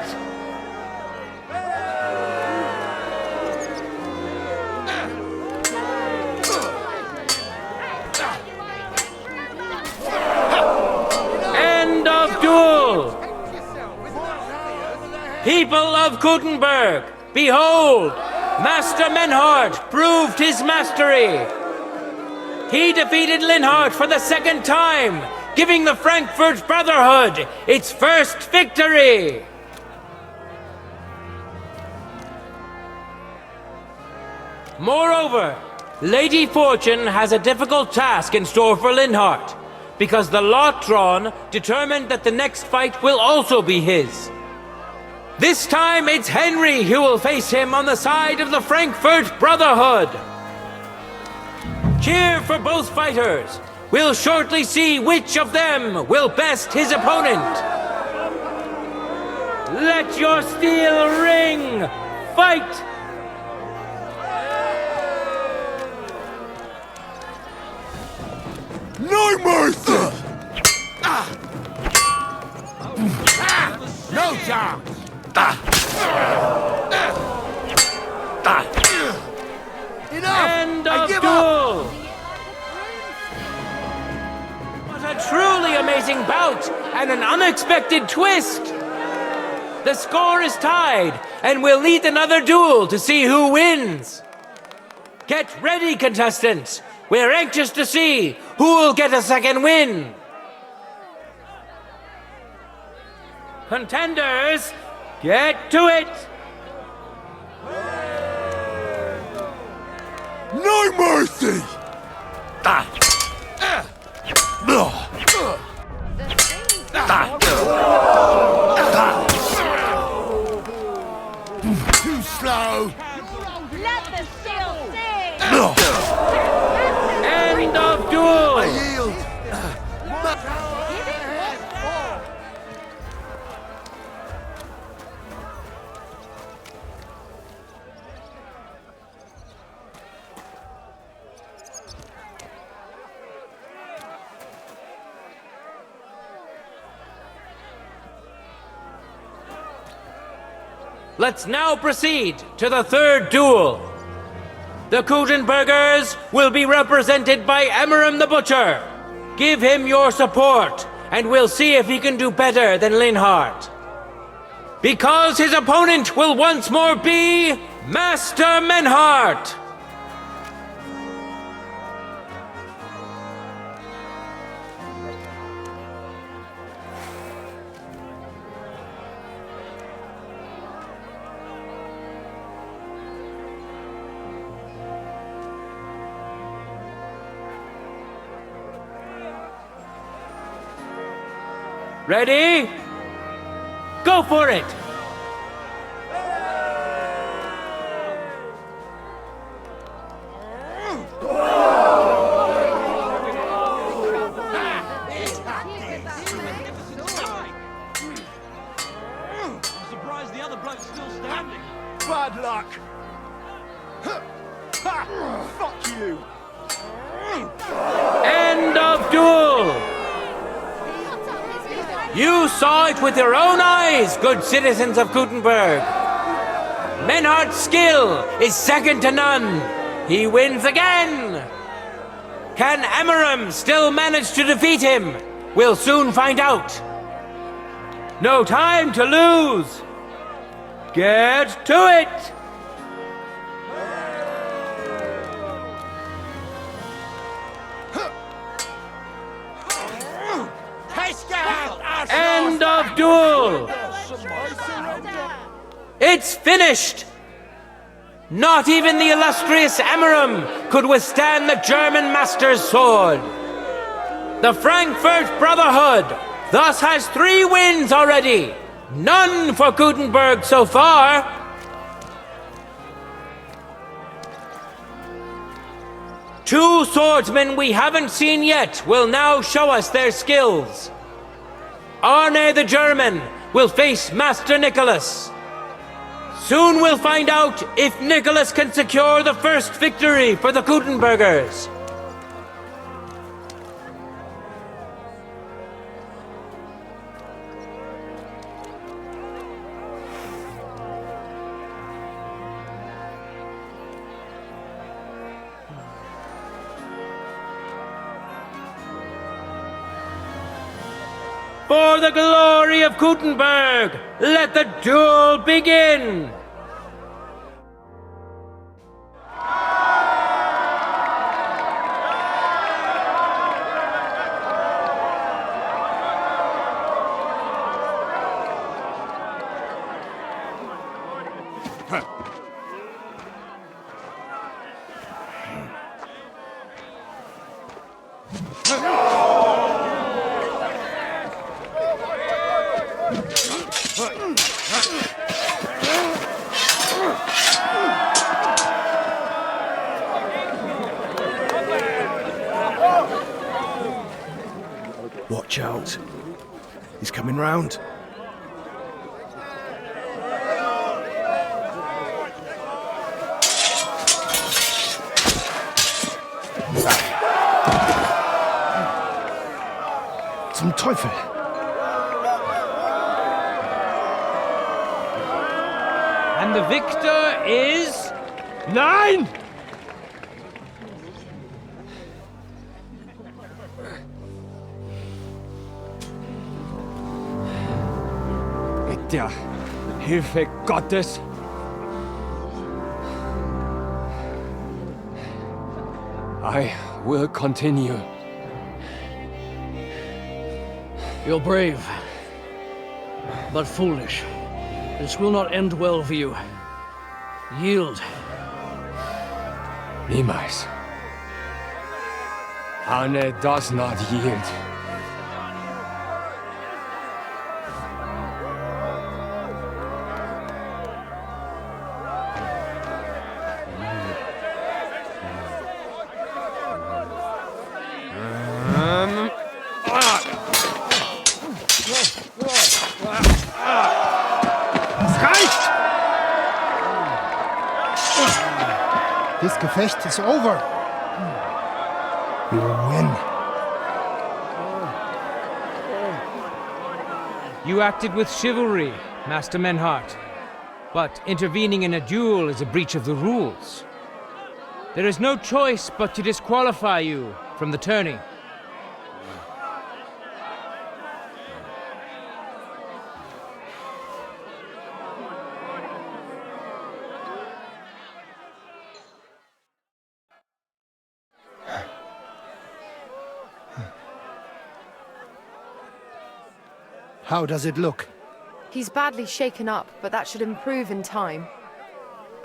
End of duel. People of Kuttenberg, behold, Master Menhard proved his mastery. He defeated Linhart for the second time, giving the Frankfurt Brotherhood its first victory. Moreover, Lady Fortune has a difficult task in store for Linhart, because the lot drawn determined that the next fight will also be his. This time it's Henry who will face him on the side of the Frankfurt Brotherhood. Cheer for both fighters. We'll shortly see which of them will best his opponent. Let your steel ring! Fight! No mercy! No chance! End of duel! What a truly amazing bout and an unexpected twist! The score is tied, and we'll lead another duel to see who wins. Get ready, contestants. We're anxious to see who will get a second win. Contenders, get to it! No mercy! Too slow! Let the steel sing! End of duel! I yield! Let's now proceed to the third duel. The Kuttenbergers will be represented by Emmeram the Butcher. Give him your support, and we'll see if he can do better than Linhart. Because his opponent will once more be Master Menhart. Ready? Go for it! I'm surprised the other bloke's still standing. Bad luck. Ha! Fuck you. End of duel! You saw it with your own eyes, good citizens of Kuttenberg. Menhardt's skill is second to none. He wins again. Can Emmeram still manage to defeat him? We'll soon find out. No time to lose. Get to it. End of duel! It's finished! Not even the illustrious Emmeram could withstand the German master's sword. The Frankfurt Brotherhood thus has 3 wins already. None for Kuttenberg so far. Two swordsmen we haven't seen yet will now show us their skills. Arne the German will face Master Nicholas. Soon we'll find out if Nicholas can secure the first victory for the Kuttenbergers. For the glory of Kuttenberg, let the duel begin! Watch out. He's coming round. Zum Teufel! And the victor is... Nein! Mit der Hilfe Gottes. I will continue. You're brave, but foolish. This will not end well for you. Yield. Niemals. Arne does not yield. This Gefecht is over. You win. You acted with chivalry, Master Menhart. But intervening in a duel is a breach of the rules. There is no choice but to disqualify you from the tourney. How does it look? He's badly shaken up, but that should improve in time.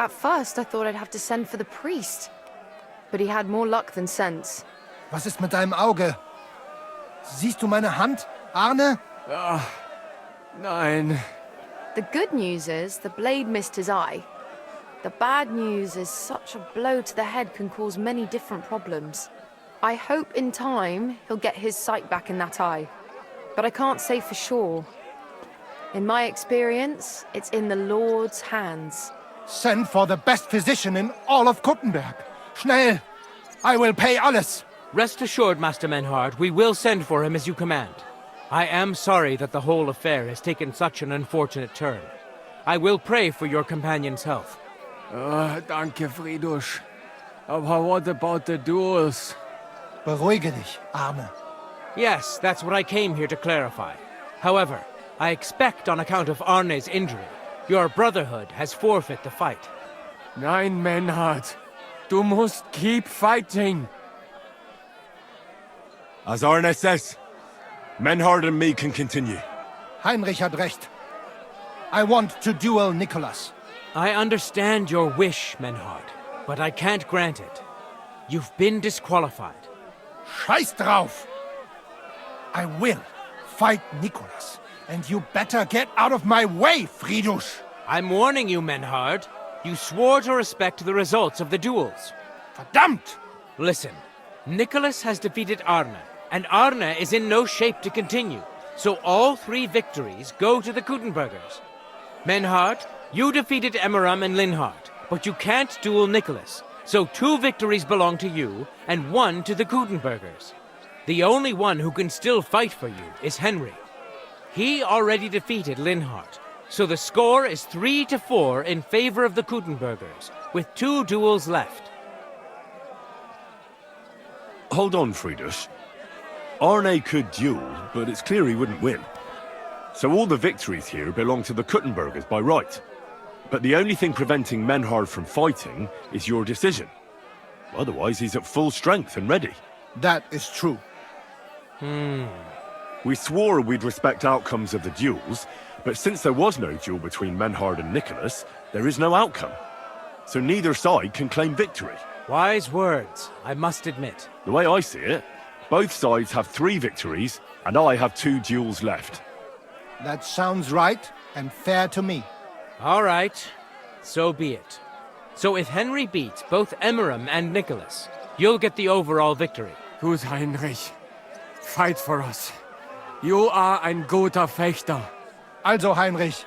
At first, I thought I'd have to send for the priest. But he had more luck than sense. Was ist mit deinem Auge? Siehst du meine Hand, Arne? Nein. The good news is the blade missed his eye. The bad news is such a blow to the head can cause many different problems. I hope in time he'll get his sight back in that eye. But I can't say for sure. In my experience, it's in the Lord's hands. Send for the best physician in all of Kuttenberg. Schnell! I will pay alles. Rest assured, Master Menhart, we will send for him as you command. I am sorry that the whole affair has taken such an unfortunate turn. I will pray for your companion's health. Danke, Friedrich. Aber what about the duels? Beruhige dich, Arne. Yes, that's what I came here to clarify. However, I expect on account of Arne's injury, your brotherhood has forfeit the fight. Nein, Menhart. Du musst keep fighting. As Arne says, Menhard and me can continue. Heinrich had recht. I want to duel Nicholas. I understand your wish, Menhard, but I can't grant it. You've been disqualified. Scheiß drauf! I will fight Nicholas, and you better get out of my way, Friedrich! I'm warning you, Menhard. You swore to respect the results of the duels. Verdammt! Listen, Nicholas has defeated Arne, and Arne is in no shape to continue, so all 3 victories go to the Kuttenbergers. Menhard, you defeated Emmeram and Linhart, but you can't duel Nicholas, so 2 victories belong to you, and 1 to the Kuttenbergers. The only one who can still fight for you is Henry. He already defeated Linhart, so the score is 3-4 in favor of the Kuttenbergers, with 2 duels left. Hold on, Friedrich. Arne could duel, but it's clear he wouldn't win. So all the victories here belong to the Kuttenbergers by right. But the only thing preventing Menhard from fighting is your decision. Otherwise, he's at full strength and ready. That is true. We swore we'd respect outcomes of the duels, but since there was no duel between Menhard and Nicholas, there is no outcome. So neither side can claim victory. Wise words, I must admit. The way I see it, both sides have 3 victories, and I have 2 duels left. That sounds right and fair to me. All right, so be it. So if Henry beats both Emmeram and Nicholas, you'll get the overall victory. Gut, Heinrich. Fight for us. You are ein guter Fechter. Also, Heinrich,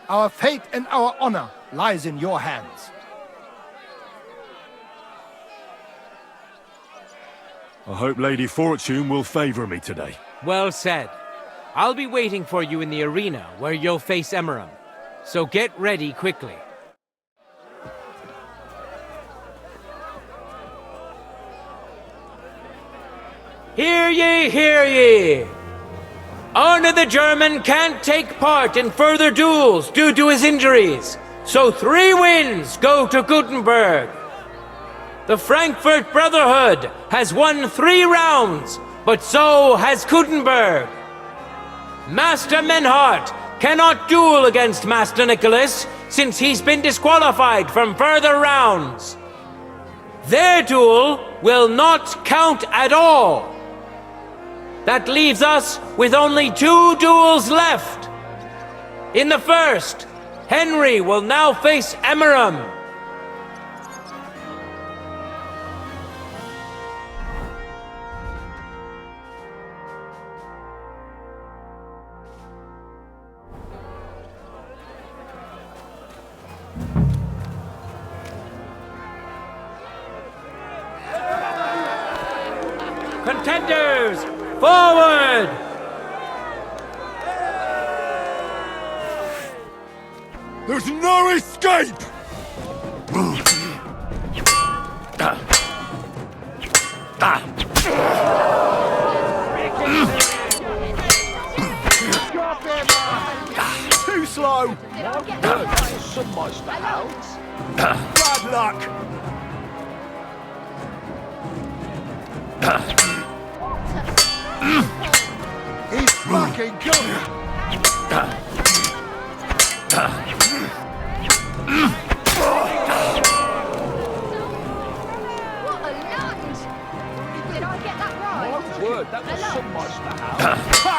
our fate and our honor lies in your hands. I hope Lady Fortune will favor me today. Well said. I'll be waiting for you in the arena where you'll face Emeram. So get ready quickly. Hear ye, hear ye! Arne the German can't take part in further duels due to his injuries, so 3 wins go to Gutenberg. The Frankfurt Brotherhood has won 3 rounds, but so has Gutenberg. Master Menhart cannot duel against Master Nicholas since he's been disqualified from further rounds. Their duel will not count at all. That leaves us with only 2 duels left. In the first, Henry will now face Emeram. Contenders, forward! There's no escape! Too slow! Bad luck! He's fucking good! What a lunge! Did I get that right? My word, that was some nice Ha!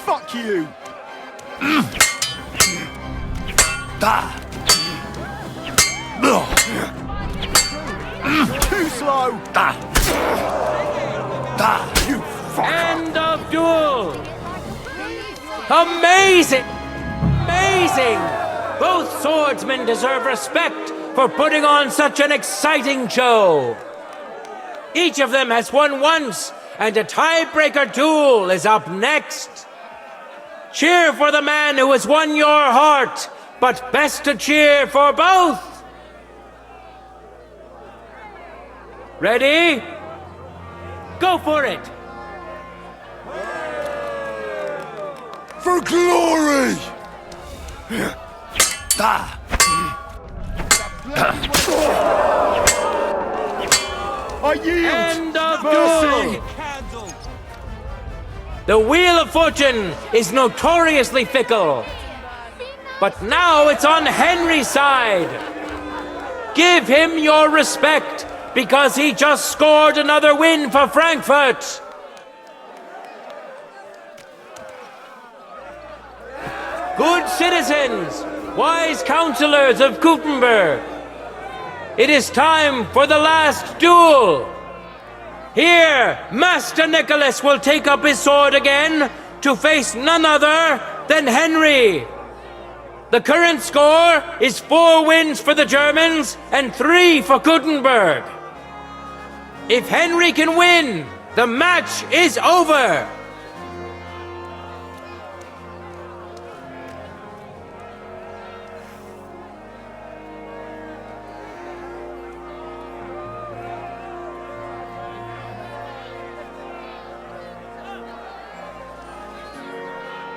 Fuck you! Too slow! You End of duel! Amazing! Amazing! Both swordsmen deserve respect for putting on such an exciting show. Each of them has won once, and a tiebreaker duel is up next. Cheer for the man who has won your heart, but best to cheer for both. Ready? Go for it! For glory! I yield! End of Mercy! duel! The Wheel of Fortune is notoriously fickle. But now it's on Henry's side. Give him your respect, because he just scored another win for Frankfurt. Good citizens, wise counselors of Gutenberg, it is time for the last duel. Here, Master Nicholas will take up his sword again to face none other than Henry. The current score is 4 wins for the Germans and 3 for Gutenberg. If Henry can win, the match is over.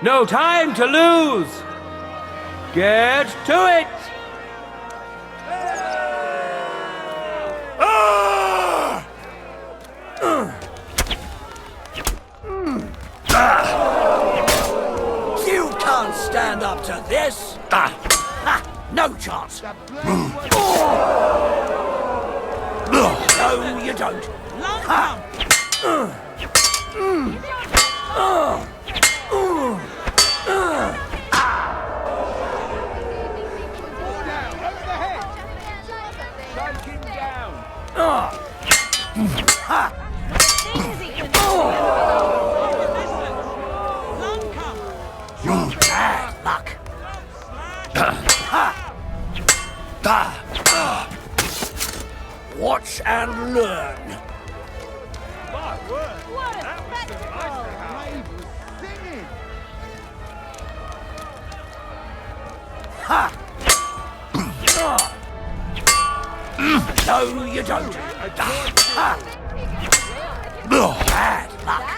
No time to lose. Get to it. You can't stand up to this! Ha! No chance! No, you don't! Ha! Watch and learn. Ha! No, you don't. Ha! Bad luck.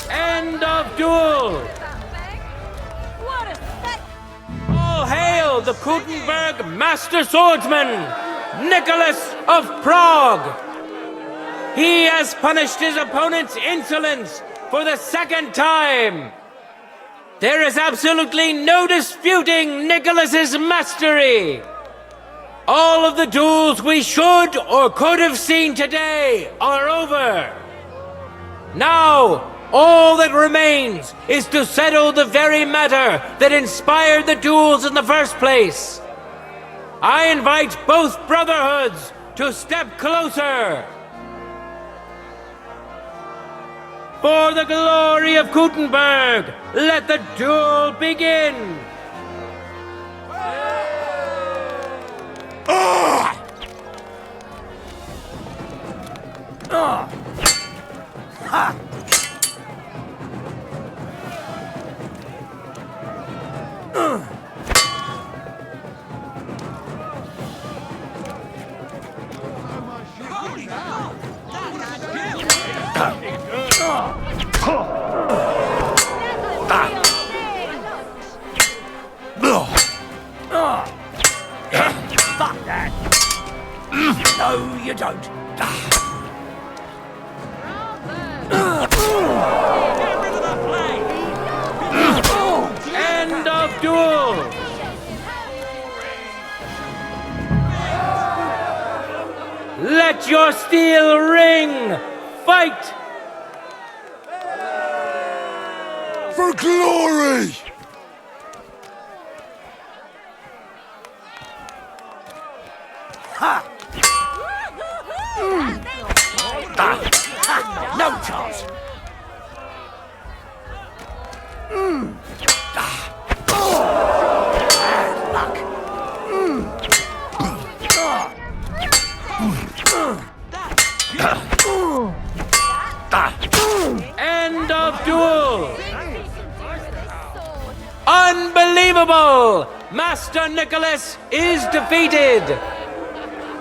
End of duel! All hail the Kuttenberg Master Swordsman, Nicholas of Prague! He has punished his opponent's insolence for the second time! There is absolutely no disputing Nicholas's mastery! All of the duels we should or could have seen today are over! Now, all that remains is to settle the very matter that inspired the duels in the first place. I invite both brotherhoods to step closer. For the glory of Kuttenberg, let the duel begin. Ha! Fuck that! No, you don't. End of duel! Let your steel ring! Fight! For glory! Ha! No chance. Bad luck. End of duel! Unbelievable! Master Nicholas is defeated!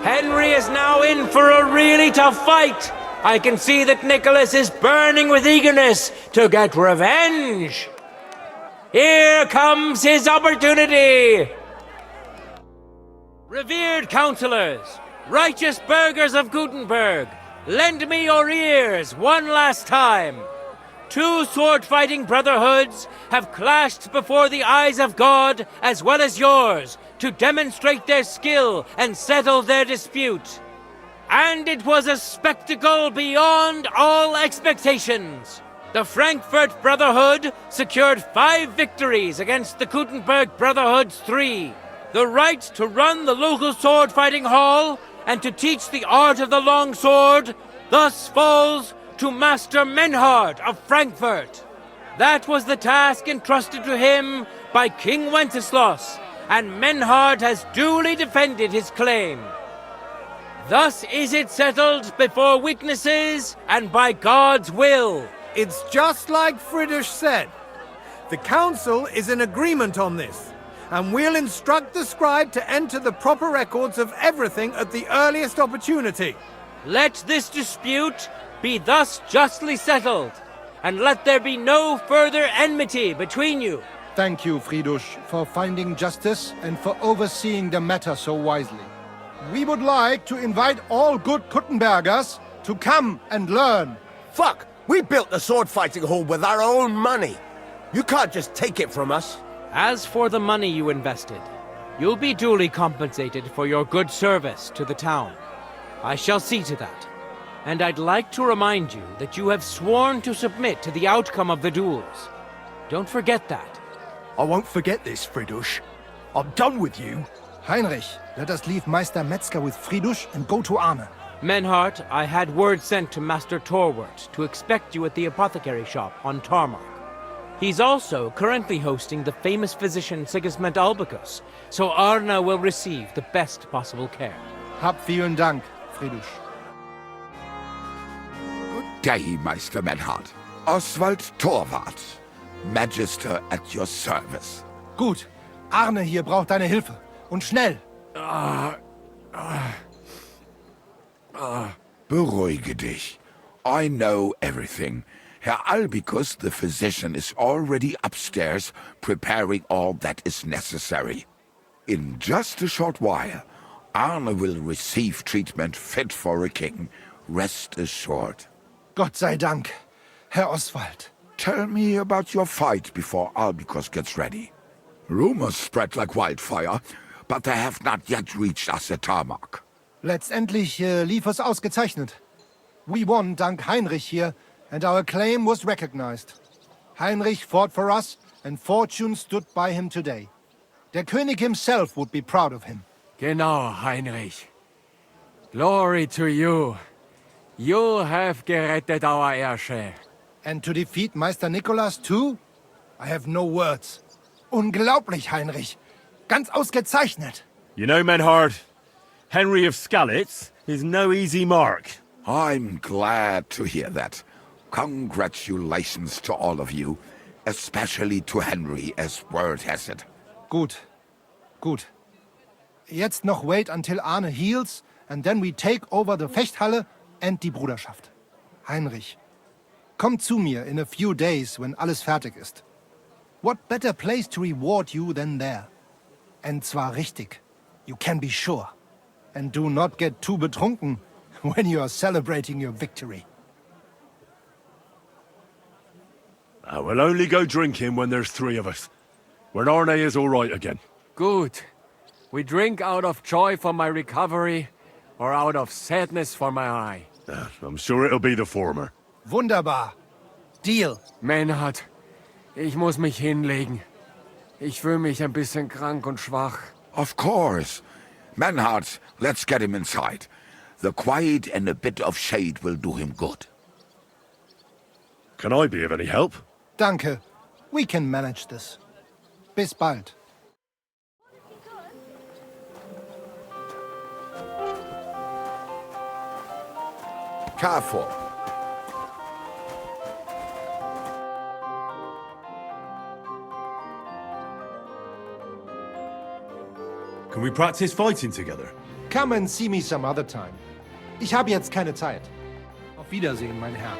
Henry is now in for a really tough fight. I can see that Nicholas is burning with eagerness to get revenge. Here comes his opportunity. Revered counselors, righteous burghers of Gutenberg, lend me your ears one last time. Two sword-fighting brotherhoods have clashed before the eyes of God as well as yours to demonstrate their skill and settle their dispute. And it was a spectacle beyond all expectations. The Frankfurt Brotherhood secured 5 victories against the Gutenberg Brotherhood's 3. The right to run the local sword-fighting hall and to teach the art of the long sword thus falls to Master Menhard of Frankfurt. That was the task entrusted to him by King Wenceslas, and Menhard has duly defended his claim. Thus is it settled before witnesses and by God's will. It's just like Friedrich said. The council is in agreement on this, and we'll instruct the scribe to enter the proper records of everything at the earliest opportunity. Let this dispute be thus justly settled, and let there be no further enmity between you. Thank you, Friedrich, for finding justice and for overseeing the matter so wisely. We would like to invite all good Kuttenbergers to come and learn. Fuck! We built the sword-fighting hall with our own money. You can't just take it from us. As for the money you invested, you'll be duly compensated for your good service to the town. I shall see to that. And I'd like to remind you that you have sworn to submit to the outcome of the duels. Don't forget that. I won't forget this, Friedrich. I'm done with you. Heinrich, let us leave Meister Metzger with Friedrich and go to Arne. Menhart, I had word sent to Master Torwart to expect you at the apothecary shop on Tarmac. He's also currently hosting the famous physician Sigismund Albicus, so Arna will receive the best possible care. Hab vielen Dank, Friedrich. Good day, Meister Menhart. Oswald Torwart, Magister at your service. Gut. Arne hier braucht deine Hilfe. Und schnell. Beruhige dich. I know everything. Herr Albicus, the physician, is already upstairs preparing all that is necessary. In just a short while, Arne will receive treatment fit for a king. Rest assured. Gott sei Dank, Herr Oswald. Tell me about your fight before Albicus gets ready. Rumors spread like wildfire, but they have not yet reached us at Tarmac. Letztendlich lief es ausgezeichnet. We won dank Heinrich hier, and our claim was recognized. Heinrich fought for us, and fortune stood by him today. Der König himself would be proud of him. Genau, Heinrich. Glory to you. You have gerettet our Ersche. And to defeat Meister Nicholas too? I have no words. Unglaublich, Heinrich. Ganz ausgezeichnet. You know, Menhard, Henry of Skalitz is no easy mark. I'm glad to hear that. Congratulations to all of you, especially to Henry, as word has it. Gut. Gut. Jetzt noch wait until Arne heals, and then we take over the Fechthalle and die Bruderschaft. Heinrich, komm zu mir in a few days, when alles fertig ist. What better place to reward you than there? And zwar richtig. You can be sure. And do not get too betrunken when you are celebrating your victory. We'll only go drinking when there's three of us. When Arne is all right again. Good. We drink out of joy for my recovery, or out of sadness for my eye. I'm sure it'll be the former. Wunderbar. Deal. Menhard, ich muss mich hinlegen. Ich fühle mich ein bisschen krank und schwach. Of course. Menhart, let's get him inside. The quiet and a bit of shade will do him good. Can I be of any help? Danke. We can manage this. Bis bald. Careful. Can we practice fighting together? Come and see me some other time. Ich habe jetzt keine Zeit. Auf Wiedersehen, mein Herr.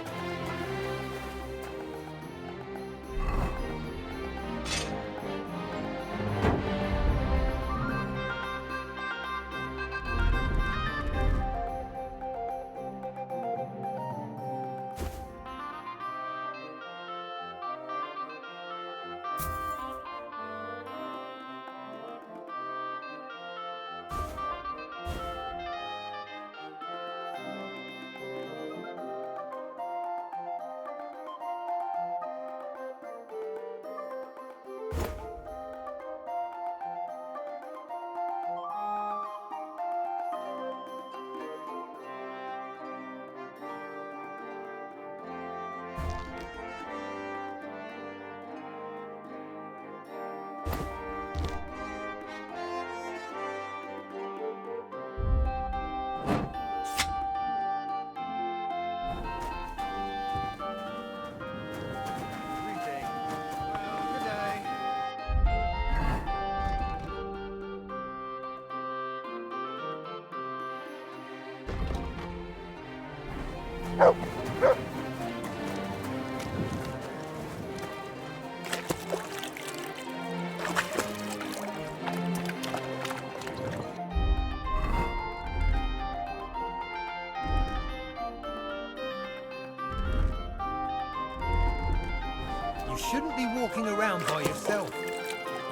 You shouldn't be walking around by yourself.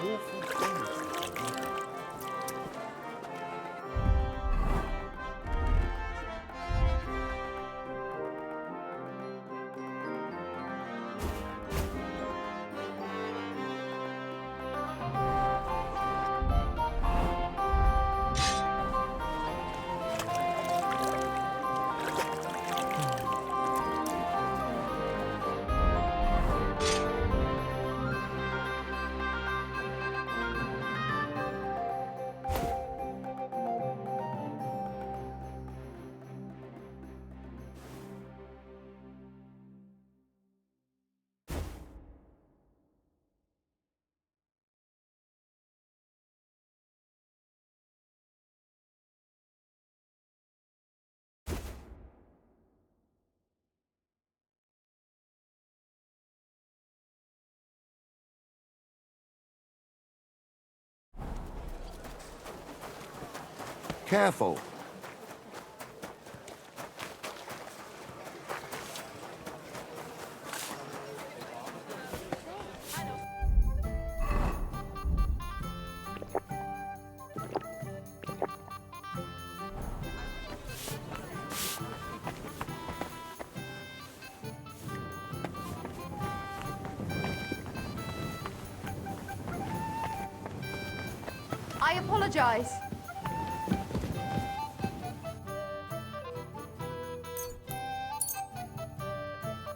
Awful things. Careful. I apologize.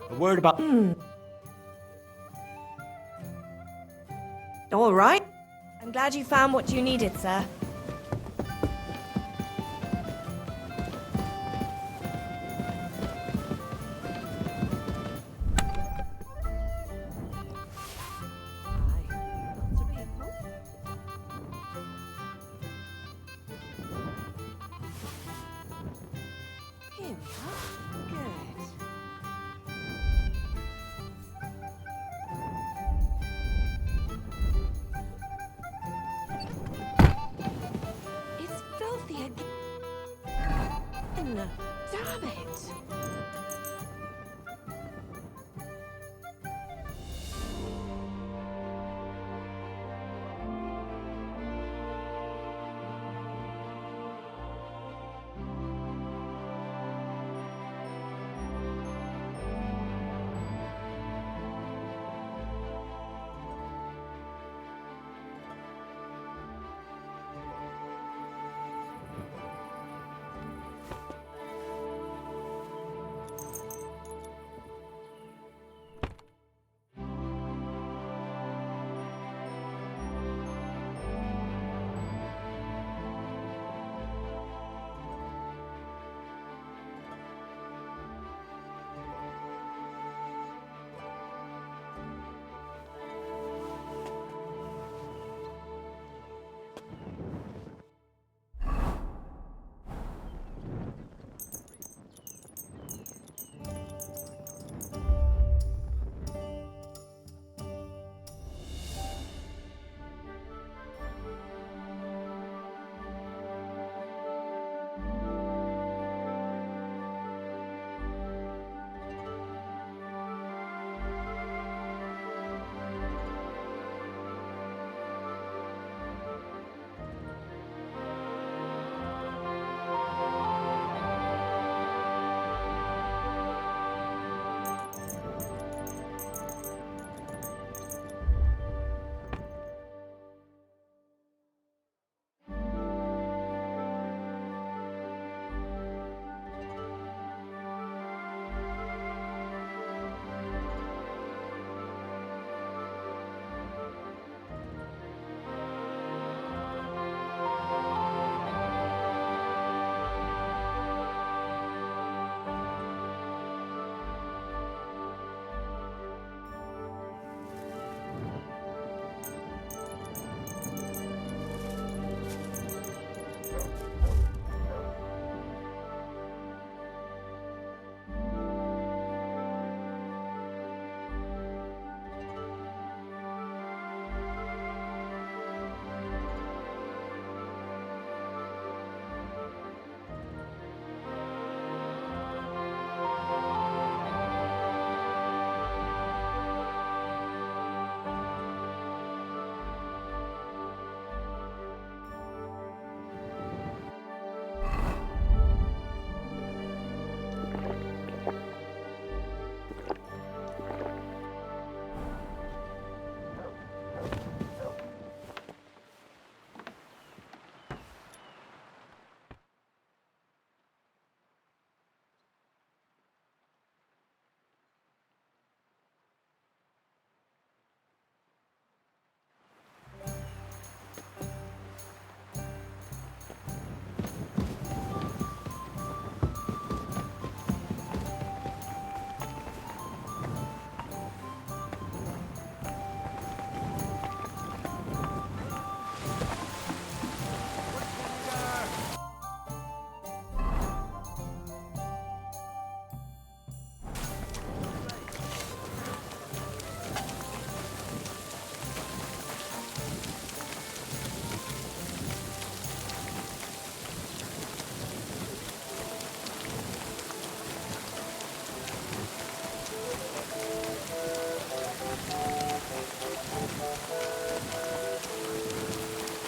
A word about... All right. I'm glad you found what you needed, sir.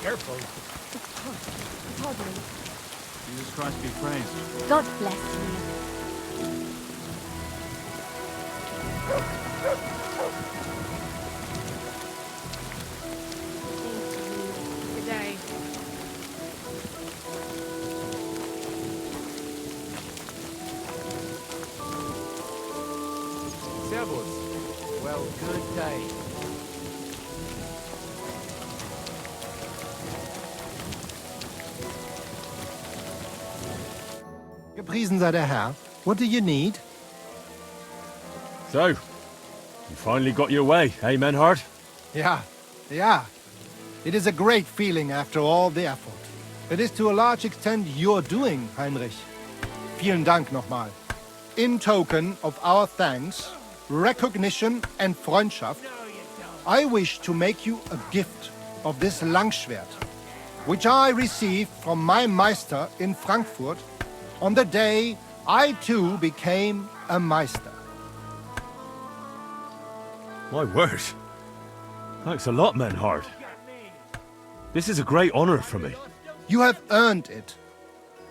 Careful. Pardon me. Jesus Christ be praised. God bless you. Good day. Servus. Well, good day. Gepriesen sei der Herr. What do you need? So, you finally got your way, eh, Menhard? Yeah. It is a great feeling after all the effort. It is to a large extent your doing, Heinrich. Vielen Dank nochmal. In token of our thanks, recognition and Freundschaft, I wish to make you a gift of this Langschwert, which I received from my Meister in Frankfurt on the day I too became a Meister. My word. Thanks a lot, Menhard. This is a great honor for me. You have earned it.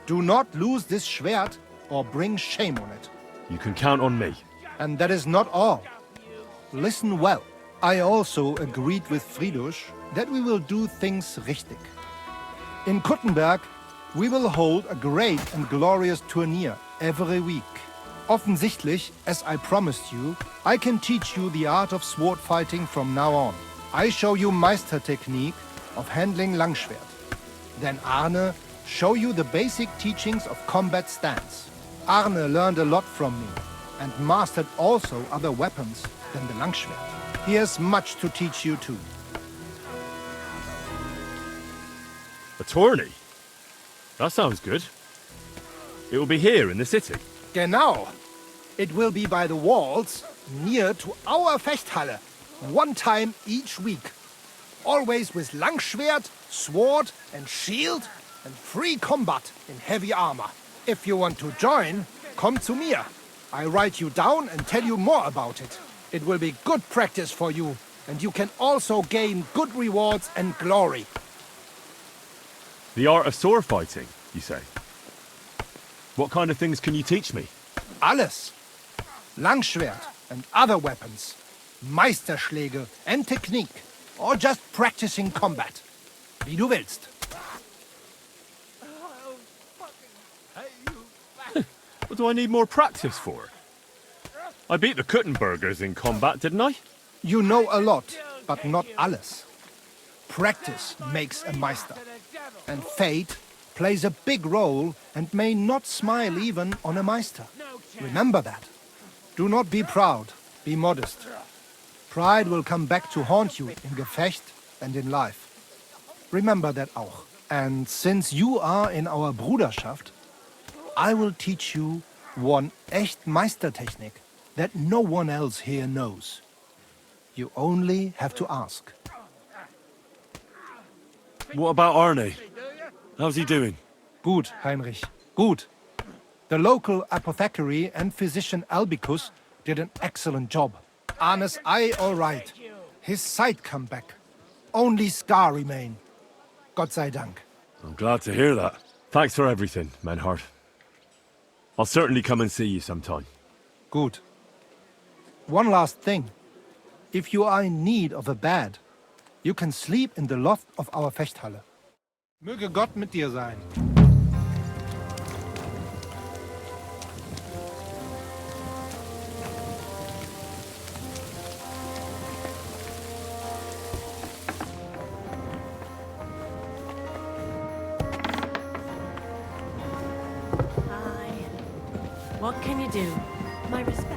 Do not lose this Schwert or bring shame on it. You can count on me. And that is not all. Listen well. I also agreed with Friedrich that we will do things richtig. In Kuttenberg, we will hold a great and glorious tourney every week. Offensichtlich, as I promised you, I can teach you the art of sword fighting from now on. I show you Meistertechnique of handling Langschwert. Then Arne show you the basic teachings of combat stance. Arne learned a lot from me and mastered also other weapons than the Langschwert. He has much to teach you too. A tourney? That sounds good. It will be here in the city. Genau. It will be by the walls, near to our Fechthalle, one time each week. Always with Langschwert, sword and shield, and free combat in heavy armor. If you want to join, come to mir. I write you down and tell you more about it. It will be good practice for you, and you can also gain good rewards and glory. The art of sword fighting, you say? What kind of things can you teach me? Alles. Langschwert and other weapons. Meisterschläge and technique. Or just practicing combat. Wie du willst. What do I need more practice for? I beat the Kuttenbergers in combat, didn't I? You know a lot, but not alles. Practice makes a Meister. And fate plays a big role and may not smile even on a Meister. Remember that. Do not be proud, be modest. Pride will come back to haunt you in Gefecht and in life. Remember that auch. And since you are in our Bruderschaft, I will teach you one echt Meistertechnik that no one else here knows. You only have to ask. What about Arne? How's he doing? Gut, Heinrich, gut. The local apothecary and physician Albicus did an excellent job. Arne's eye all right. His sight come back. Only scar remain. Gott sei Dank. I'm glad to hear that. Thanks for everything, Menhard. I'll certainly come and see you sometime. Good. One last thing. If you are in need of a bed, you can sleep in the loft of our Fechthalle. Möge Gott mit dir sein. What can you do? My respect.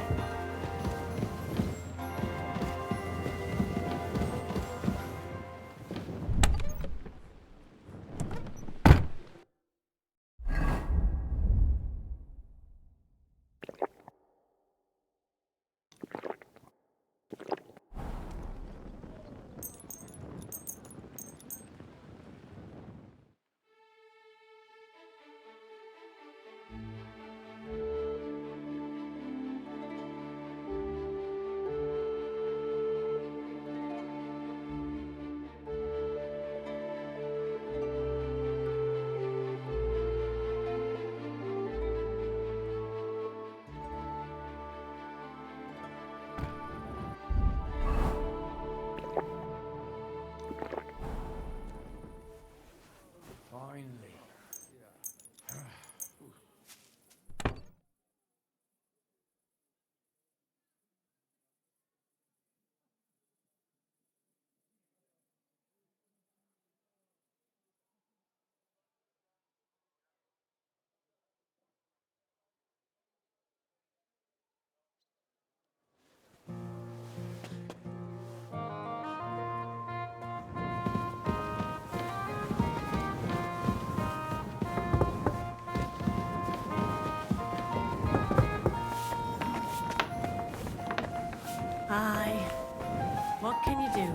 What can you do?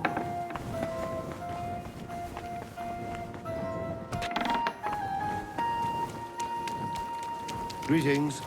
Greetings.